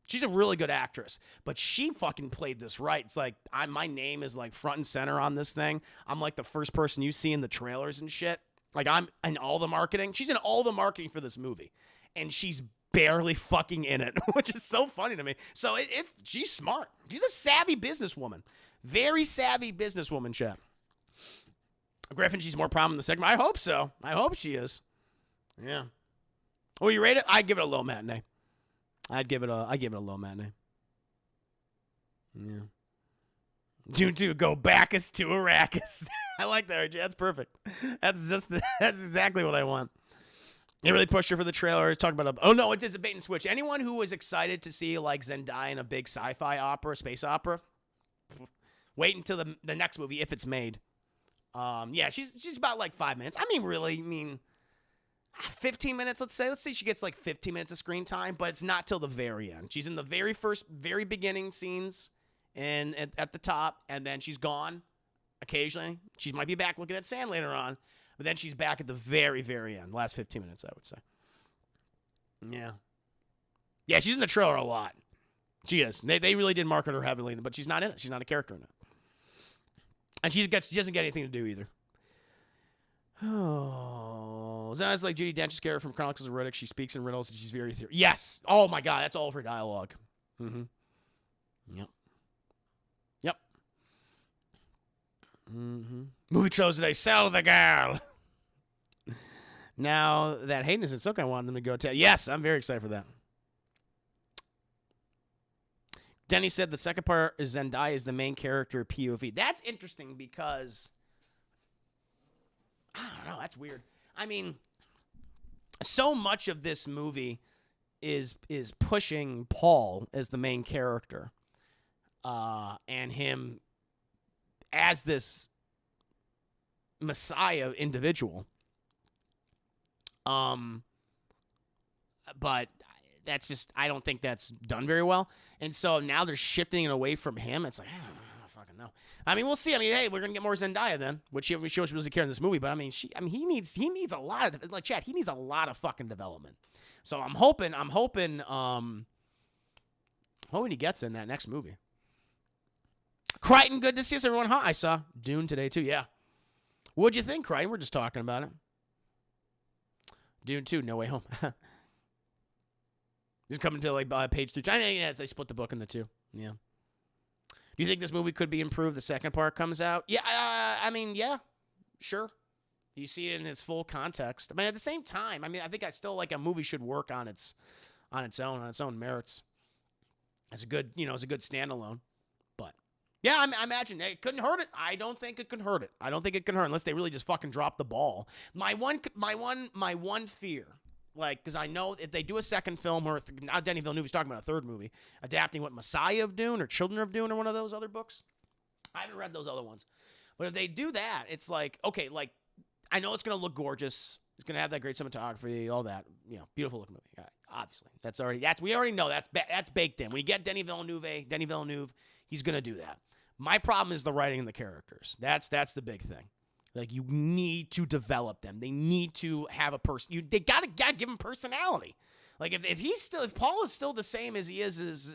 she's a really good actress, but she fucking played this right. It's like my name is like front and center on this thing. I'm like the first person you see in the trailers and shit. Like I'm in all the marketing. She's in all the marketing for this movie, and she's barely fucking in it, which is so funny to me. So she's smart. She's a savvy businesswoman, very savvy businesswoman. Chat. Griffin, she's more prominent in the segment. I hope so. I hope she is. Yeah. Oh, you rate it? I'd give it a low matinee. I'd give it a low matinee. Yeah. Dune 2, go Bacchus to Arrakis. I like that, RJ. That's perfect. That's exactly what I want. They really pushed her for the trailer. Talk about oh no, it is a bait and switch. Anyone who was excited to see like Zendaya in a big sci-fi opera, space opera, wait until the next movie if it's made. Yeah, she's about like 5 minutes. I mean, really, 15 minutes. Let's say she gets like 15 minutes of screen time, but it's not till the very end. She's in the very beginning scenes, and at the top, and then she's gone. Occasionally, she might be back looking at sand later on. But then she's back at the very, very end. Last 15 minutes, I would say. Yeah. Yeah, she's in the trailer a lot. She is. They really did market her heavily, but she's not in it. She's not a character in it. And she doesn't get anything to do either. Oh. It's like Judi Dench's character from Chronicles of Riddick. She speaks in riddles and she's very... Yes! Oh my god, that's all of her dialogue. Mm-hmm. Yep. Yep. Mm-hmm. Movie trailers today. Sell the girl. Now that Hayden is in Silk, I want them to go to. Yes, I'm very excited for that. Denny said the second part is Zendaya is the main character POV. That's interesting because I don't know. That's weird. I mean, so much of this movie is pushing Paul as the main character, and him as this Messiah individual. But that's just, I don't think that's done very well. And so now they're shifting it away from him. It's like, I don't fucking know. I mean, we'll see. I mean, hey, we're going to get more Zendaya then, which she shows she was a character in this movie. But I mean, he needs a lot of, like, Chad, he needs a lot of fucking development. So I'm hoping he gets in that next movie. Crichton, good to see us, everyone. Huh? I saw Dune today too. Yeah. What'd you think, Crichton? We're just talking about it. Dune 2, No Way Home. Just coming to like page 3. Yeah, they split the book in the two. Yeah. Do you think this movie could be improved? The second part comes out. Yeah. I mean, yeah, sure. You see it in its full context. I mean, at the same time, I mean, I think I still like a movie should work on its own merits. As a good standalone. But yeah, I imagine it couldn't hurt it. I don't think it could hurt it. I don't think it can hurt unless they really just fucking drop the ball. My one fear, like, because I know if they do a second film, or now Denis Villeneuve's talking about a third movie, adapting what Messiah of Dune or Children of Dune or one of those other books. I haven't read those other ones, but if they do that, it's like, okay, like, I know it's gonna look gorgeous. It's gonna have that great cinematography, all that, beautiful looking movie. Obviously, we already know that's baked in. When you get Denis Villeneuve, he's gonna do that. My problem is the writing and the characters. That's the big thing. Like, you need to develop them. They need to have a person. They gotta give them personality. Like, if Paul is still the same as he is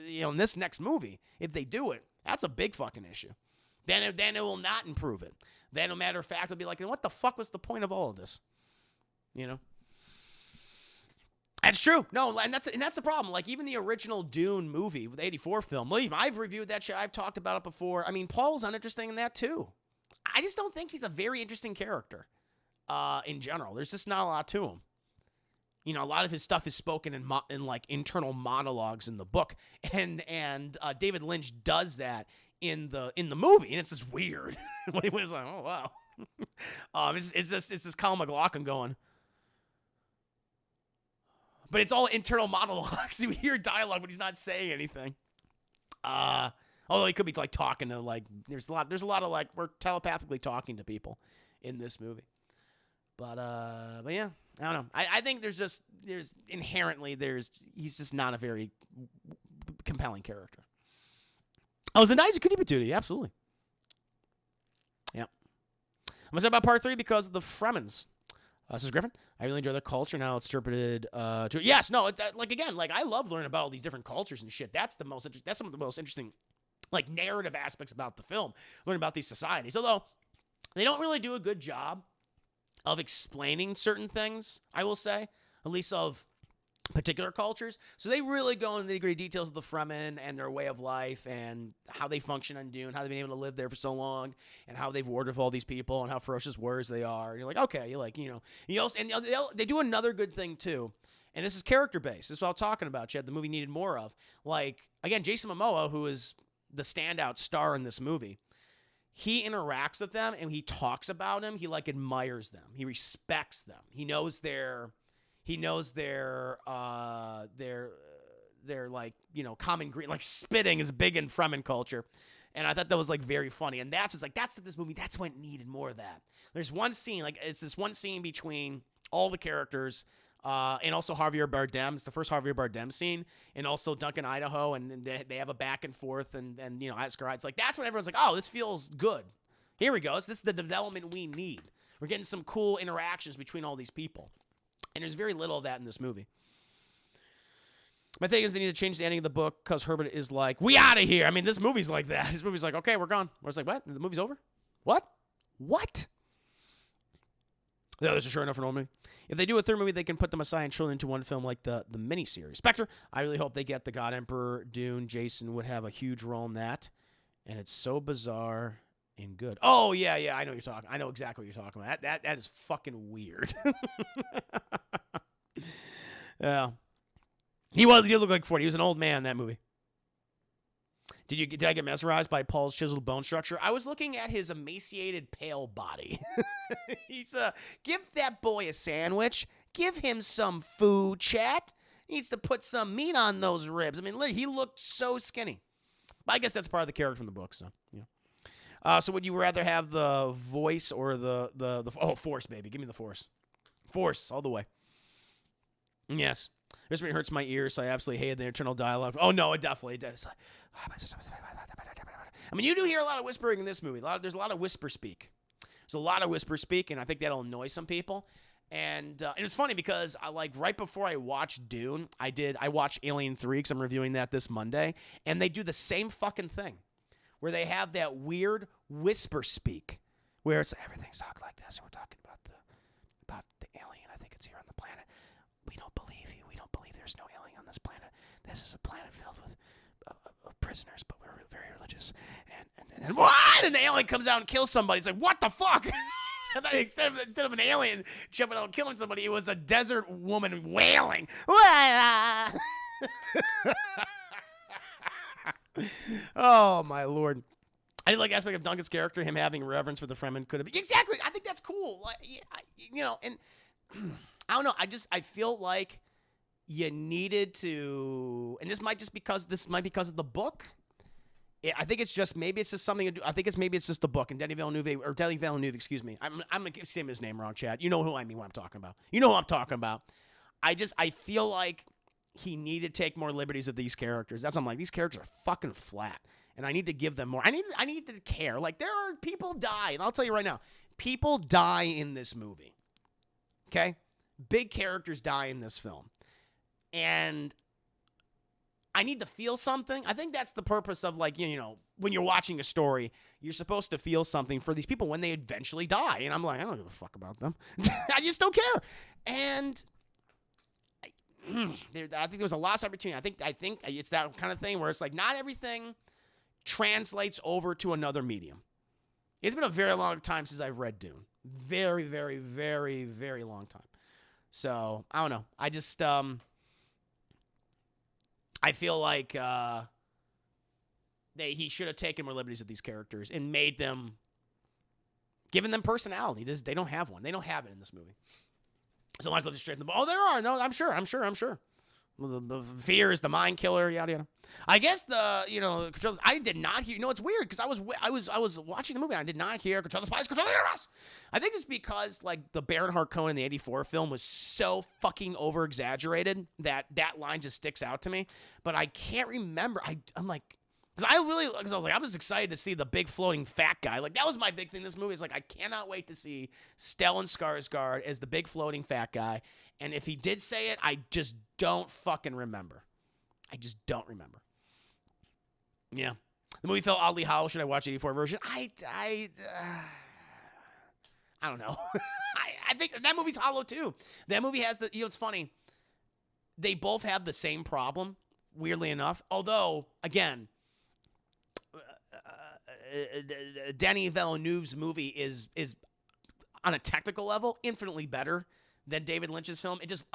in this next movie, if they do it, that's a big fucking issue. Then it will not improve it. Then, no matter of fact, it'll be like, what the fuck was the point of all of this? That's true. No, and that's the problem. Like, even the original Dune movie, the 84 film, I've reviewed that shit. I've talked about it before. I mean, Paul's uninteresting in that too. I just don't think he's a very interesting character in general. There's just not a lot to him. A lot of his stuff is spoken in like internal monologues in the book, and David Lynch does that in the movie, and it's just weird. When he was like, oh wow, it's this Colin McLaughlin going. But it's all internal monologues. You hear dialogue, but he's not saying anything. Although he could be like talking to like there's a lot of like we're telepathically talking to people in this movie. But yeah, I don't know. I think he's just not a very compelling character. Oh, Zendaya's a cutie patootie, absolutely. Yeah. I'm excited about part 3 because of the Fremens. This is Griffin. I really enjoy their culture and how it's interpreted. Yes, no, I love learning about all these different cultures and shit. That's some of the most interesting, like, narrative aspects about the film. Learning about these societies, although they don't really do a good job of explaining certain things. I will say, at least of particular cultures. So they really go into the nitty-gritty details of the Fremen and their way of life and how they function on Dune, how they've been able to live there for so long, and how they've warred with all these people and how ferocious warriors they are. And you're like, okay, they do another good thing too. And this is character-based. This is what I'm talking about, Chad. The movie needed more of. Like, again, Jason Momoa, who is the standout star in this movie, he interacts with them and he talks about them. He, like, admires them. He respects them. He knows their He knows their like, common green, like spitting is big in Fremen culture. And I thought that was like very funny. And that's this movie, that's what needed more of that. There's one scene, like it's this one scene between all the characters, and also Javier Bardem. It's the first Javier Bardem scene, and also Duncan Idaho, and they have a back and forth, and Oscar. It's like that's when everyone's like, oh, this feels good. Here we go. This is the development we need. We're getting some cool interactions between all these people, and there's very little of that in this movie. My thing is they need to change the ending of the book because Herbert is like, we out of here. I mean, this movie's like that. This movie's like, okay, we're gone. I was like, what? The movie's over? What? The others are sure enough for an old movie. If they do a third movie, they can put the Messiah and children into one film like the miniseries. Spectre, I really hope they get the God Emperor. Dune, Jason would have a huge role in that. And it's so bizarre and good. Oh, yeah, I know what you're talking. I know exactly what you're talking about. That is fucking weird. Yeah. He looked like 40. He was an old man in that movie. Did I get mesmerized by Paul's chiseled bone structure? I was looking at his emaciated, pale body. He's give that boy a sandwich. Give him some food, chat. He needs to put some meat on those ribs. I mean, he looked so skinny. But I guess that's part of the character from the book, so yeah. So would you rather have the voice or the Force, baby? Give me the Force. Force all the way. Yes. This one hurts my ears, so I absolutely hated the internal dialogue. Oh, no, it definitely does. I mean, you do hear a lot of whispering in this movie. There's a lot of whisper speak. There's a lot of whisper speak, and I think that'll annoy some people. And it's funny because right before I watched Dune, I watched Alien 3 because I'm reviewing that this Monday, and they do the same fucking thing where they have that weird whisper speak where it's everything's talked like this, and we're talking about the alien. I think it's here on the planet. We don't believe you. We don't believe there's no alien on this planet. This is a planet filled with prisoners, but we're very religious. And what? And the alien comes out and kills somebody. It's like, what the fuck? instead of an alien jumping out and killing somebody, it was a desert woman wailing. Oh, my Lord. I didn't like the aspect of Duncan's character, him having reverence for the Fremen could have been. Exactly. I think that's cool. And I don't know. I feel like you needed to, and this might be because of the book. I think it's just something to do. I think maybe it's just the book and Denis Villeneuve, excuse me. I'm gonna say his name wrong, Chad. You know who I mean when I'm talking about. You know who I'm talking about. I feel like he needed to take more liberties with these characters. That's what I'm like. These characters are fucking flat, and I need to give them more. I need to care. Like there are people die, and I'll tell you right now, people die in this movie. Okay, big characters die in this film. And I need to feel something. I think that's the purpose of when you're watching a story, you're supposed to feel something for these people when they eventually die. And I'm like, I don't give a fuck about them. I just don't care. And I think there was a lost opportunity. I think it's that kind of thing where it's like not everything translates over to another medium. It's been a very long time since I've read Dune. Very, very, very, very long time. So I don't know. I just I feel like he should have taken more liberties with these characters and made them, given them personality. They don't have one. They don't have it in this movie. So I might as well just straighten them. Oh, there are. No, I'm sure. Well, the fear is the mind killer. Yada yada. I guess controls. I did not hear. It's weird because I was watching the movie and I did not hear control the spies, control the universe. I think it's because the Baron Harkonnen, the '84 film, was so fucking over exaggerated that line just sticks out to me. But I can't remember. I'm like. Because I was excited to see the big floating fat guy. Like, that was my big thing in this movie. It's like, I cannot wait to see Stellan Skarsgård as the big floating fat guy. And if he did say it, I just don't fucking remember. I just don't remember. Yeah. The movie felt oddly hollow. Should I watch the 84 version? I don't know. I think that movie's hollow, too. That movie has it's funny. They both have the same problem, weirdly enough. Although, again, Denis Villeneuve's movie is on a technical level infinitely better than David Lynch's film. It just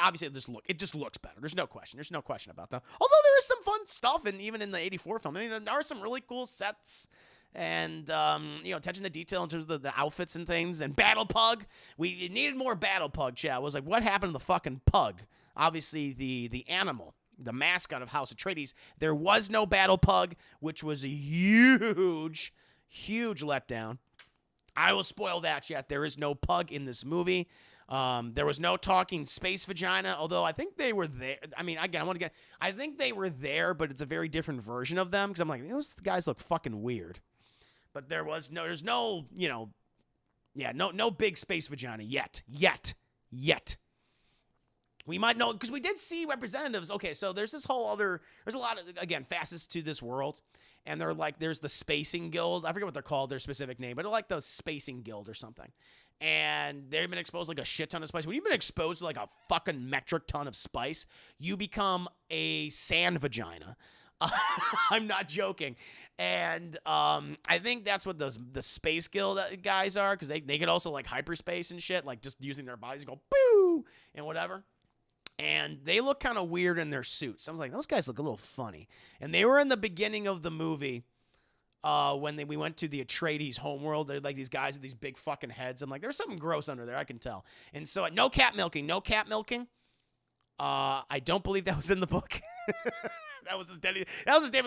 looks better. There's no question about that. Although there is some fun stuff, and even in the '84 film, there are some really cool sets And, attention to detail in terms of the outfits and things. And Battle Pug. We needed more Battle Pug, chat. It was like, what happened to the fucking pug? Obviously, the animal, the mascot of House Atreides. There was no Battle Pug, which was a huge, huge letdown. I will spoil that, chat. There is no pug in this movie. There was no talking space vagina, although I think they were there. I mean, again, I think they were there, but it's a very different version of them, because I'm like, those guys look fucking weird. But there's no big space vagina yet. We might know, because we did see representatives. Okay, so there's a lot of, again, facets to this world. And they're like, there's the Spacing Guild. I forget what they're called, their specific name, but they're like the Spacing Guild or something. And they've been exposed to like a shit ton of spice. When you've been exposed to like a fucking metric ton of spice, you become a sand vagina. I'm not joking. And I think that's what the Space Guild guys are, because they could also like hyperspace and shit, like just using their bodies to go boo and whatever. And they look kind of weird in their suits. I was like, those guys look a little funny. And they were in the beginning of the movie when we went to the Atreides homeworld. They're like these guys with these big fucking heads. I'm like, there's something gross under there, I can tell. And so, no cat milking. I don't believe that was in the book. That was his David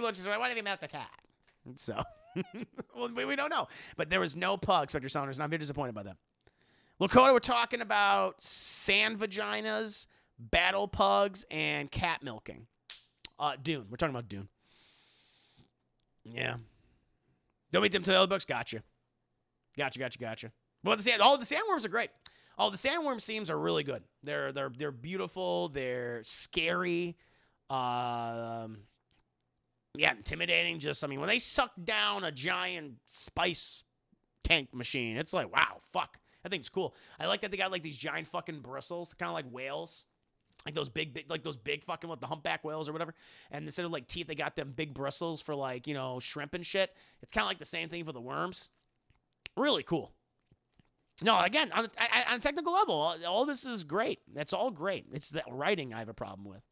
Lynch. So why did he mount the cat? So, well, we don't know. But there was no pug, Spectre Saunders, and I'm very disappointed by that. Lakota, we're talking about sand vaginas, battle pugs, and cat milking. Dune. We're talking about Dune. Yeah. Don't meet them to the other books. Gotcha. Well, the sandworms are great. All the sandworm scenes are really good. They're beautiful. They're scary. Intimidating. When they suck down a giant spice tank machine, it's like, wow, fuck. I think it's cool. I like that they got like these giant fucking bristles, kind of like whales. Like those big fucking, what, the humpback whales or whatever. And instead of like teeth, they got them big bristles for like, shrimp and shit. It's kind of like the same thing for the worms. Really cool. No, again, on a technical level, all this is great. That's all great. It's the writing I have a problem with.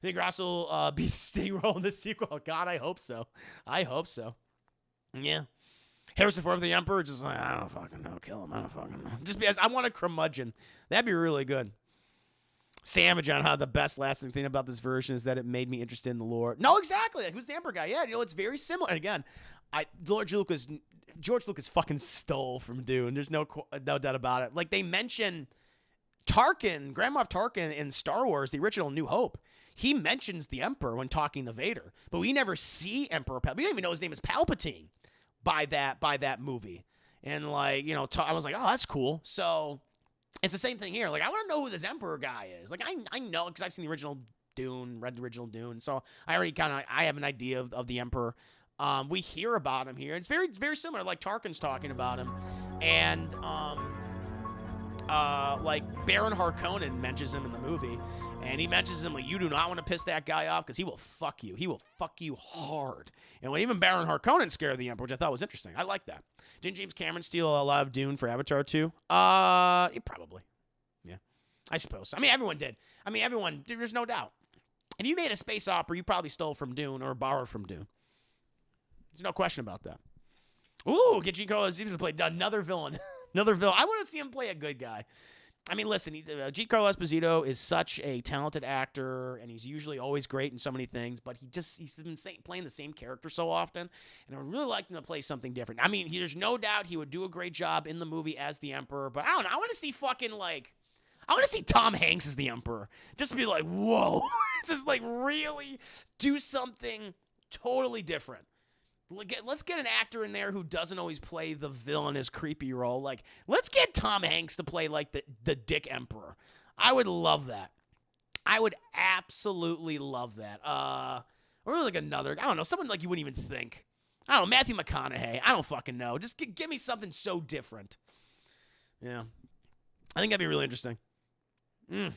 I think Ross will be the sting role in the sequel. God, I hope so. Yeah. Harrison Ford for the Emperor, just like, I don't fucking know. Kill him. I don't fucking know. Just because I want a curmudgeon. That'd be really good. Sam and John, the best lasting thing about this version is that it made me interested in the lore. No, exactly. Like, who's the Emperor guy? Yeah, it's very similar. And again, George Lucas fucking stole from Dune. There's no doubt about it. Like, they mention Tarkin, Grand Moff Tarkin in Star Wars, the original New Hope. He mentions the Emperor when talking to Vader, but we never see Emperor Palpatine. We don't even know his name is Palpatine by that movie. And like, I was like, oh, that's cool. So it's the same thing here. Like, I want to know who this Emperor guy is. Like, I know, because I've seen the original Dune, read the original Dune, so I already I have an idea of the Emperor. We hear about him here. It's very similar. Like, Tarkin's talking about him, and like Baron Harkonnen mentions him in the movie, and he mentions him like, you do not want to piss that guy off because he will fuck you. He will fuck you hard. And when even Baron Harkonnen scared the Emperor, which I thought was interesting. I like that. Didn't James Cameron steal a lot of Dune for Avatar 2? Probably. Yeah, I suppose. I mean, everyone did. There's no doubt. If you made a space opera, you probably stole from Dune or borrowed from Dune. There's no question about that. Ooh, get Giancarlo Esposito to play another villain. Another villain. I want to see him play a good guy. I mean, listen, Giancarlo Esposito is such a talented actor, and he's usually always great in so many things, but he's been playing the same character so often, and I would really like him to play something different. I mean, there's no doubt he would do a great job in the movie as the Emperor, but I don't know. I want to see Tom Hanks as the Emperor. Just be like, whoa. Just like really do something totally different. Let's get an actor in there who doesn't always play the villainous, creepy role. Like, let's get Tom Hanks to play, like, the Dick Emperor. I would love that. I would absolutely love that. Or, like, another, I don't know, someone, like, you wouldn't even think. I don't know, Matthew McConaughey. I don't fucking know. Just give me something so different. Yeah. I think that'd be really interesting. Oh,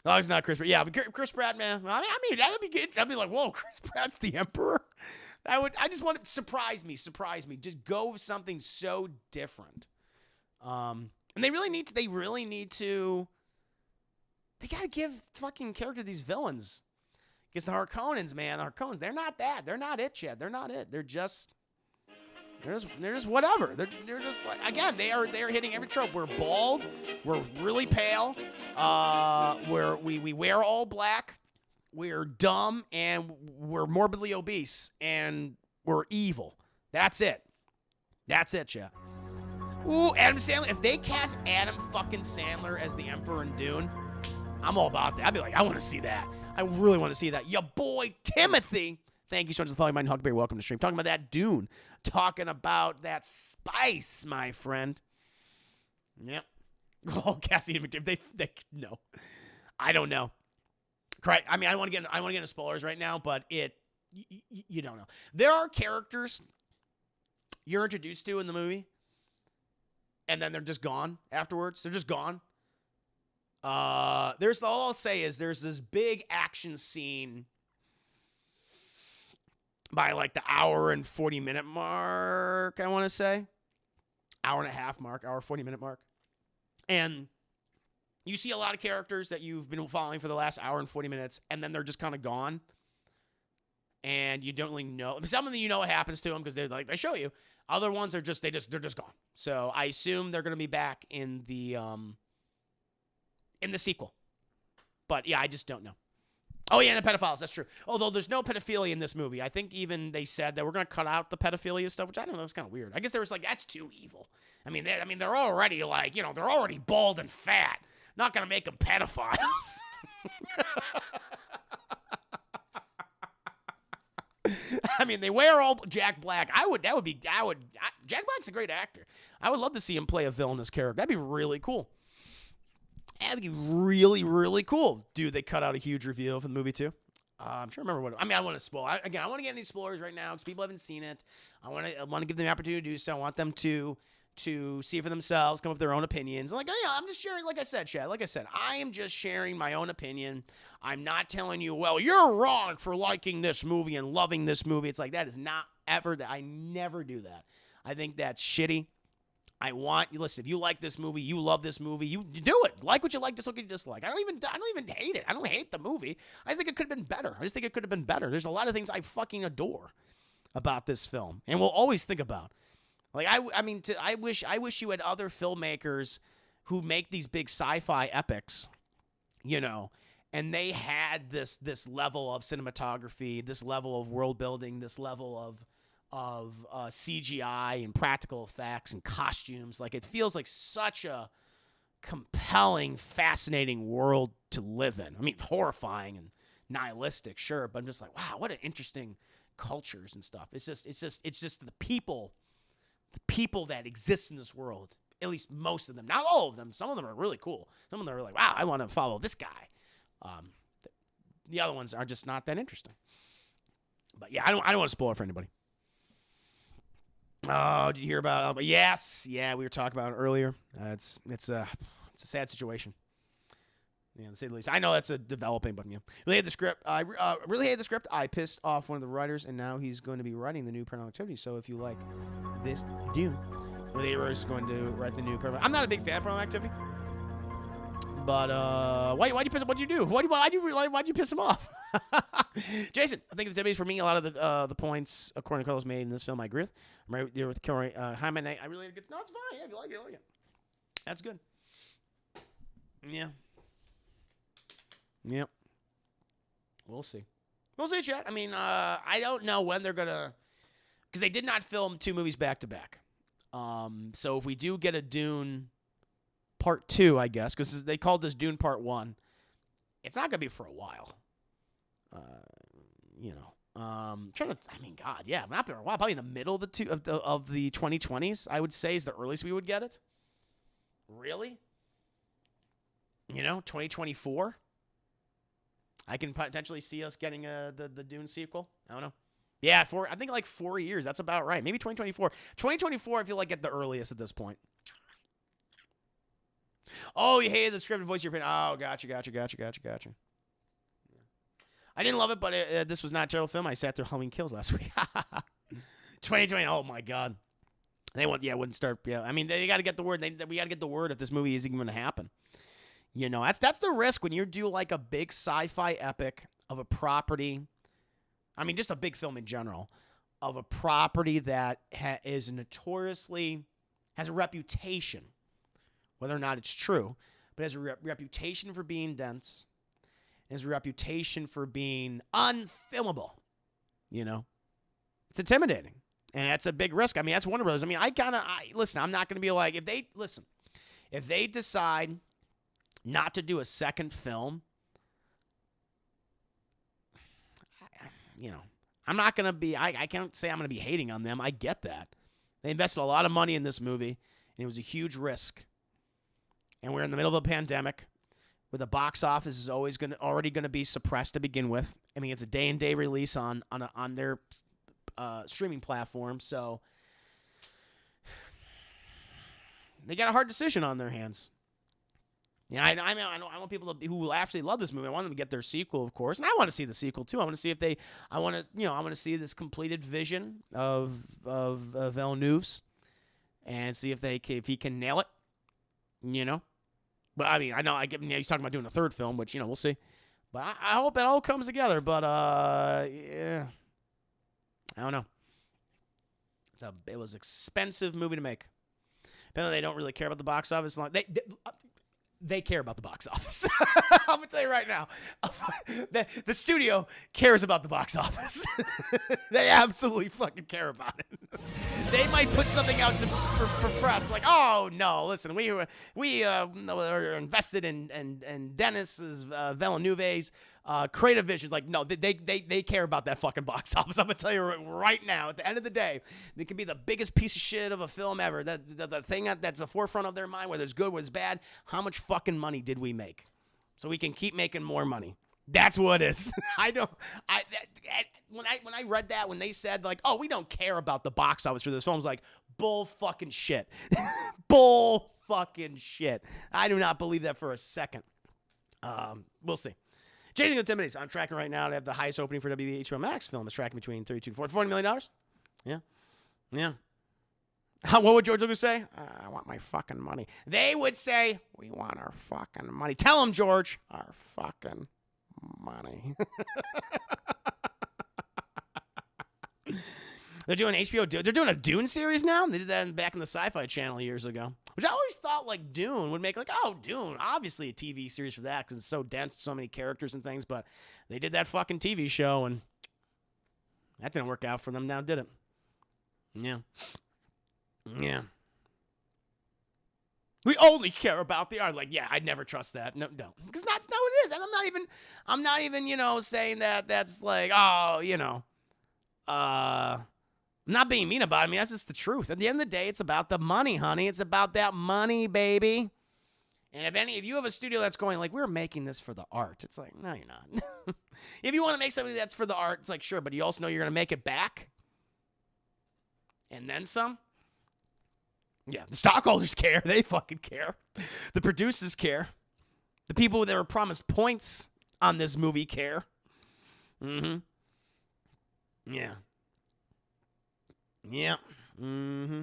it's not Chris Pratt. Yeah, but Chris Pratt, man. I mean, that would be good. I'd be like, whoa, Chris Pratt's the Emperor? I just want to surprise me. Just go with something so different. And they gotta give fucking character to these villains. Because the Harkonnens, man, they're not that. They're not it yet. They're not it. They're just They're just whatever. They're just like, again, they're hitting every trope. We're bald, we're really pale, we wear all black, we're dumb, and we're morbidly obese, and we're evil. That's it. That's it, chat. Ooh, Adam Sandler. If they cast Adam fucking Sandler as the Emperor in Dune, I'm all about that. I'd be like, I want to see that. I really want to see that. Your boy Timothy. Thank you so much for following. Huckleberry. Welcome to stream. Talking about that Dune. Talking about that spice, my friend. Yep. Oh, Cassie and McDavid. They no. I don't know. Correct. I mean, I don't want to get into spoilers right now, but you don't know. There are characters you're introduced to in the movie, and then they're just gone afterwards. They're just gone. All I'll say is there's this big action scene by like the hour and 40-minute mark, I want to say. Hour and a half mark, hour 40-minute mark. And you see a lot of characters that you've been following for the last hour and 40 minutes, and then they're just kind of gone. And you don't really know. Some of them you know what happens to them because they're like, they show you. Other ones are just they're just gone. So I assume they're going to be back in the sequel. But yeah, I just don't know. Oh yeah, the pedophiles, that's true. Although there's no pedophilia in this movie. I think even they said that we're going to cut out the pedophilia stuff, which I don't know, that's kind of weird. I guess they were like, that's too evil. I mean, they're already like, they're already bald and fat. Not going to make them pedophiles. I mean, they wear all Jack Black. Jack Black's a great actor. I would love to see him play a villainous character. That'd be really cool. That'd be really, really cool. Dude, they cut out a huge reveal for the movie, too. I'm trying to remember what... I mean, I want to spoil. I want to get any spoilers right now because people haven't seen it. I want to give them the opportunity to do so. I want them to see it for themselves, come up with their own opinions. Like, I'm just sharing, like I said, Chad. Like I said, I am just sharing my own opinion. I'm not telling you, well, you're wrong for liking this movie and loving this movie. It's like, that is not ever... I never do that. I think that's shitty. Listen, if you like this movie, you love this movie, you do it. Like what you like, dislike what you dislike. I don't even hate it. I don't hate the movie. I just think it could have been better. There's a lot of things I fucking adore about this film and will always think about. Like, I wish you had other filmmakers who make these big sci-fi epics, and they had this level of cinematography, this level of world building, this level of CGI and practical effects and costumes. Like, it feels like such a compelling, fascinating world to live in. I mean, horrifying and nihilistic, sure, but I'm just like, wow, what an interesting cultures and stuff. It's just the people that exist in this world. At least most of them, not all of them. Some of them are really cool. Some of them are like, wow, I want to follow this guy. The other ones are just not that interesting. But yeah, I don't want to spoil it for anybody. Oh, did you hear about? Yes, yeah, we were talking about it earlier. It's a sad situation. Yeah, to say the least. I know that's a developing, but really hate the script. I really hate the script. I pissed off one of the writers, and now he's going to be writing the new Paranormal Activity. So if you like this Dune, well, the is going to write the new Paranormal. I'm not a big fan of Paranormal Activity, but why'd you piss him? What'd you do? Why'd you piss him off? Jason, I think the Debbie's for me. A lot of the points according to Carlos made in this film, I agree with. I'm right there with Corey Hyman. I really get. No, it's fine. Yeah, if you like it, you like it. That's good. Yeah. Yep. We'll see. We'll see, chat. I mean, I don't know when they're gonna, because they did not film 2 movies back to back. So if we do get a Dune Part 2, I guess, because they called this Dune Part 1, it's not gonna be for a while. Trying to. I mean, God, yeah, not for a while. Probably in the middle of the 2020s, I would say, is the earliest we would get it. Really? 2024. I can potentially see us getting the Dune sequel. I don't know. Yeah, I think like 4 years. That's about right. Maybe 2024. 2024, I feel like at the earliest at this point. Oh, you hated the scripted voice of your opinion. Oh, gotcha. I didn't love it, but this was not a terrible film. I sat through Halloween Kills last week. 2020. Oh my God. They wouldn't start. Yeah, I mean, they got to get the word. We got to get the word if this movie is even going to happen. That's the risk when you do like a big sci-fi epic of a property. I mean, just a big film in general. of a property that is notoriously, has a reputation, whether or not it's true, but has a reputation for being dense, has a reputation for being unfilmable. You know, it's intimidating, and that's a big risk. I mean, that's Warner Brothers. I mean, listen, I'm not going to be like, if they decide not to do a second film, you know, I'm not going to be, I can't say I'm going to be hating on them. I get that. They invested a lot of money in this movie, and it was a huge risk. And we're in the middle of a pandemic where the box office is already going to be suppressed to begin with. I mean, it's a day-and-day release on their streaming platform, so they got a hard decision on their hands. Yeah, I want people who will actually love this movie. I want them to get their sequel, of course, and I want to see the sequel too. I want to see if I want to see this completed vision of Villeneuve's, and see if he can nail it. You know, but I mean, he's talking about doing a third film, which we'll see. But I hope it all comes together. But yeah, I don't know. It was an expensive movie to make. Apparently, they don't really care about the box office. They care about the box office. I'm going to tell you right now. The studio cares about the box office. They absolutely fucking care about it. They might put something out for press like, oh, no, listen, we are invested in Dennis's Villeneuve's creative vision. Like, no, they care about that fucking box office. I'm going to tell you right now, at the end of the day, it could be the biggest piece of shit of a film ever. The thing that's the forefront of their mind, whether it's good, whether it's bad, how much fucking money did we make? So we can keep making more money. That's what it is. When I read that, when they said like, oh, we don't care about the box office for this film, I was like, bull fucking shit. Bull fucking shit. I do not believe that for a second. We'll see. Chasing the Timidity. I'm tracking right now to have the highest opening for HBO Max film. It's tracking between $32 to $40 million. Yeah. What would George Lucas say? I want my fucking money. They would say, we want our fucking money. Tell him, George, our fucking money. They're doing HBO. They're doing a Dune series now. They did that back in the Sci-Fi Channel years ago, which I always thought like Dune would make like, oh, Dune, obviously a TV series for that because it's so dense, so many characters and things. But they did that fucking TV show, and that didn't work out for them now, did it? Yeah. We only care about the art. Like, yeah, I'd never trust that. No, don't. Because that's not what it is. And I'm not even, saying that that's like, oh, I'm not being mean about it. I mean, that's just the truth. At the end of the day, it's about the money, honey. It's about that money, baby. And if you have a studio that's going like, we're making this for the art, it's like, no, you're not. If you want to make something that's for the art, it's like, sure, but you also know you're going to make it back. And then some. Yeah, the stockholders care. They fucking care. The producers care. The people that were promised points on this movie care. Mm-hmm. Yeah. Mm-hmm.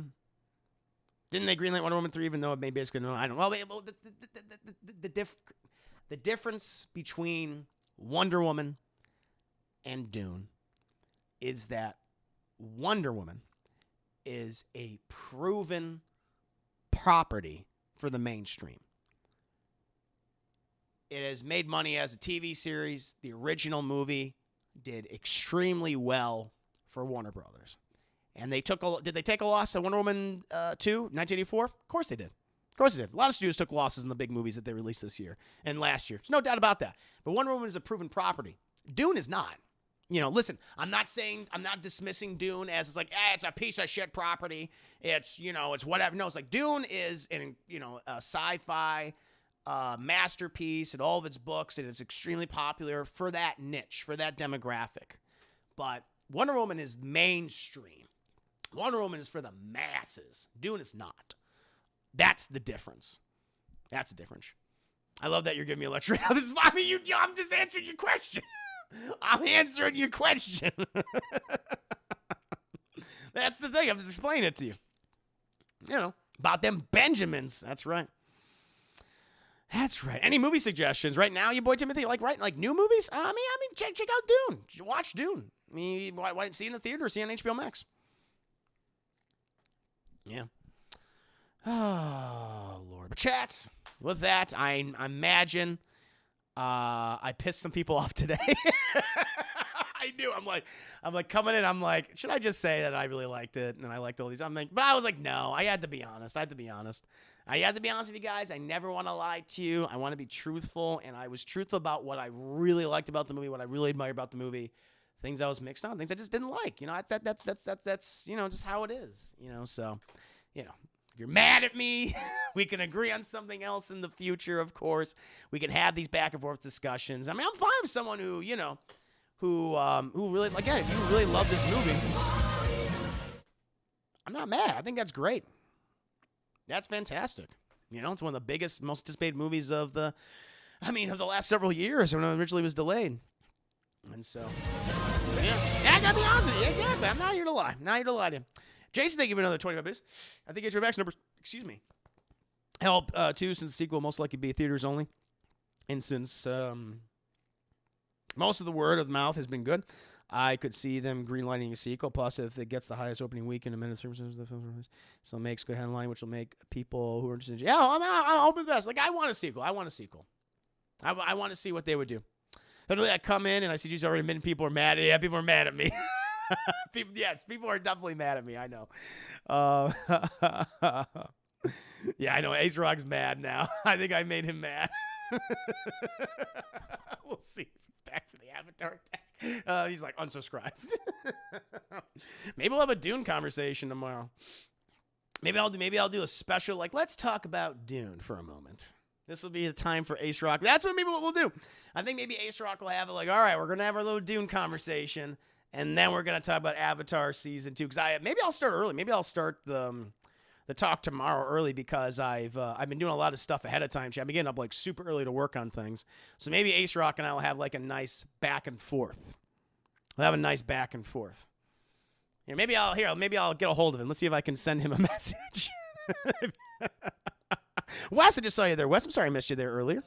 Didn't they greenlight Wonder Woman 3 even though it may basically no? I don't know. Well, the difference between Wonder Woman and Dune is that Wonder Woman is a proven property for the mainstream. It has made money as a TV series. The original movie did extremely well for Warner Brothers. And did they take a loss at Wonder Woman 2, 1984? Of course they did. Of course they did. A lot of studios took losses in the big movies that they released this year and last year. There's no doubt about that. But Wonder Woman is a proven property. Dune is not. Listen, I'm not dismissing Dune as it's like, it's a piece of shit property. It's, it's whatever. No, it's like Dune is a sci-fi masterpiece and all of its books, and it's extremely popular for that niche, for that demographic. But Wonder Woman is mainstream. Wonder Woman is for the masses. Dune is not. That's the difference. That's the difference. I love that you're giving me a lecture. I'm just answering your question. I'm answering your question. That's the thing. I'm just explaining it to you. About them Benjamins. That's right. That's right. Any movie suggestions right now, you boy Timothy? Like new movies? I mean, check out Dune. Watch Dune. I mean, why see it in the theater or see it on HBO Max? Yeah. Oh, Lord. But chat, with that, I imagine I pissed some people off today. I knew. I'm like coming in. I'm like, should I just say that I really liked it and I liked all these? But I was like, no. I had to be honest. I had to be honest with you guys. I never want to lie to you. I want to be truthful, and I was truthful about what I really liked about the movie, what I really admire about the movie, things I was mixed on, things I just didn't like. You know, that's just how it is. You know, so if you're mad at me, we can agree on something else in the future. Of course, we can have these back and forth discussions. I mean, I'm fine with someone who really, again, if you really love this movie, I'm not mad. I think that's great. That's fantastic. You know, it's one of the biggest, most anticipated movies of the last several years when it originally was delayed. And so, yeah, I gotta be honest with you. Exactly. I'm not here to lie. To you. Jason, thank you for another 25 minutes. I think HBX numbers, help too, since the sequel will most likely be theaters only. And since most of the word of mouth has been good, I could see them greenlighting a sequel. Plus, if it gets the highest opening weekend in minute services, so it makes good headline, which will make people who are interested. Yeah, I'm hoping the best. Like, I want a sequel. I want to see what they would do. Literally, I come in and I see you already admitting people are mad. Yeah, people are mad at me. People are definitely mad at me. I know. Yeah, I know. Ace Rock's mad now. I think I made him mad. We'll see if it's back for the Avatar attack. He's like, unsubscribed. Maybe we'll have a Dune conversation tomorrow. Maybe I'll do a special, like, let's talk about Dune for a moment. This will be a time for Ace Rock. That's what maybe what we'll do. I think maybe Ace Rock will have it like, all right, we're going to have our little Dune conversation, and then we're going to talk about Avatar Season 2. Because maybe I'll start early. Maybe I'll start the talk tomorrow early because I've been doing a lot of stuff ahead of time. I've been getting up like super early to work on things. So maybe Ace Rock and I will have like a nice back and forth. We'll have a nice back and forth. Yeah, maybe I'll get a hold of him. Let's see if I can send him a message. Wes, I just saw you there. Wes, I'm sorry I missed you there earlier.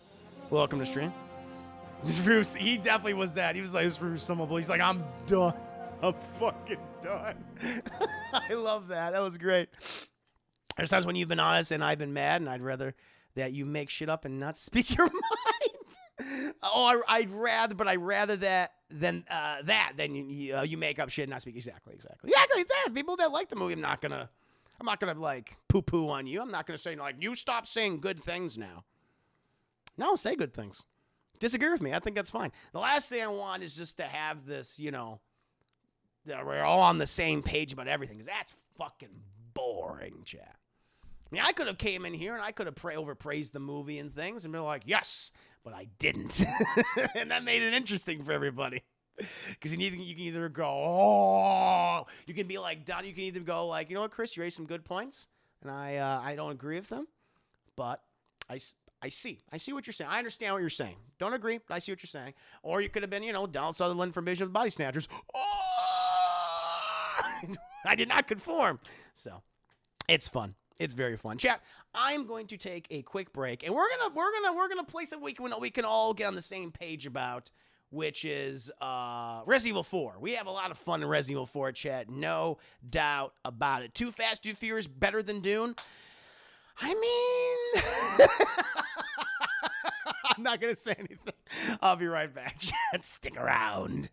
Welcome to stream. Bruce, he definitely was that. He was like, this Bruce Summable. He's like, I'm done. I'm fucking done. I love that. That was great. There's times when you've been honest and I've been mad, and I'd rather that you make shit up and not speak your mind. I'd rather that than you make up shit and not speak. Exactly. People that like the movie, I'm not gonna like poo-poo on you. I'm not gonna say like, you stop saying good things now. No, say good things. Disagree with me. I think that's fine. The last thing I want is just to have this, that we're all on the same page about everything, because that's fucking boring, chat. I mean, I could have came in here and I could have overpraised the movie and things and been like, yes, but I didn't. And that made it interesting for everybody. Because you can either go, oh, you can be like Don. You can either go like, you know what, Chris, you raised some good points, and I don't agree with them, but I see what you're saying. I understand what you're saying. Don't agree, but I see what you're saying. Or you could have been, Donald Sutherland from Vision of the Body Snatchers. Oh! I did not conform. So it's fun. It's very fun. Chat, I'm going to take a quick break, and we're gonna play some we can all get on the same page about, which is Resident Evil 4. We have a lot of fun in Resident Evil 4, chat. No doubt about it. Too Fast, Too Furious, better than Dune? I mean, I'm not going to say anything. I'll be right back, chat. Stick around.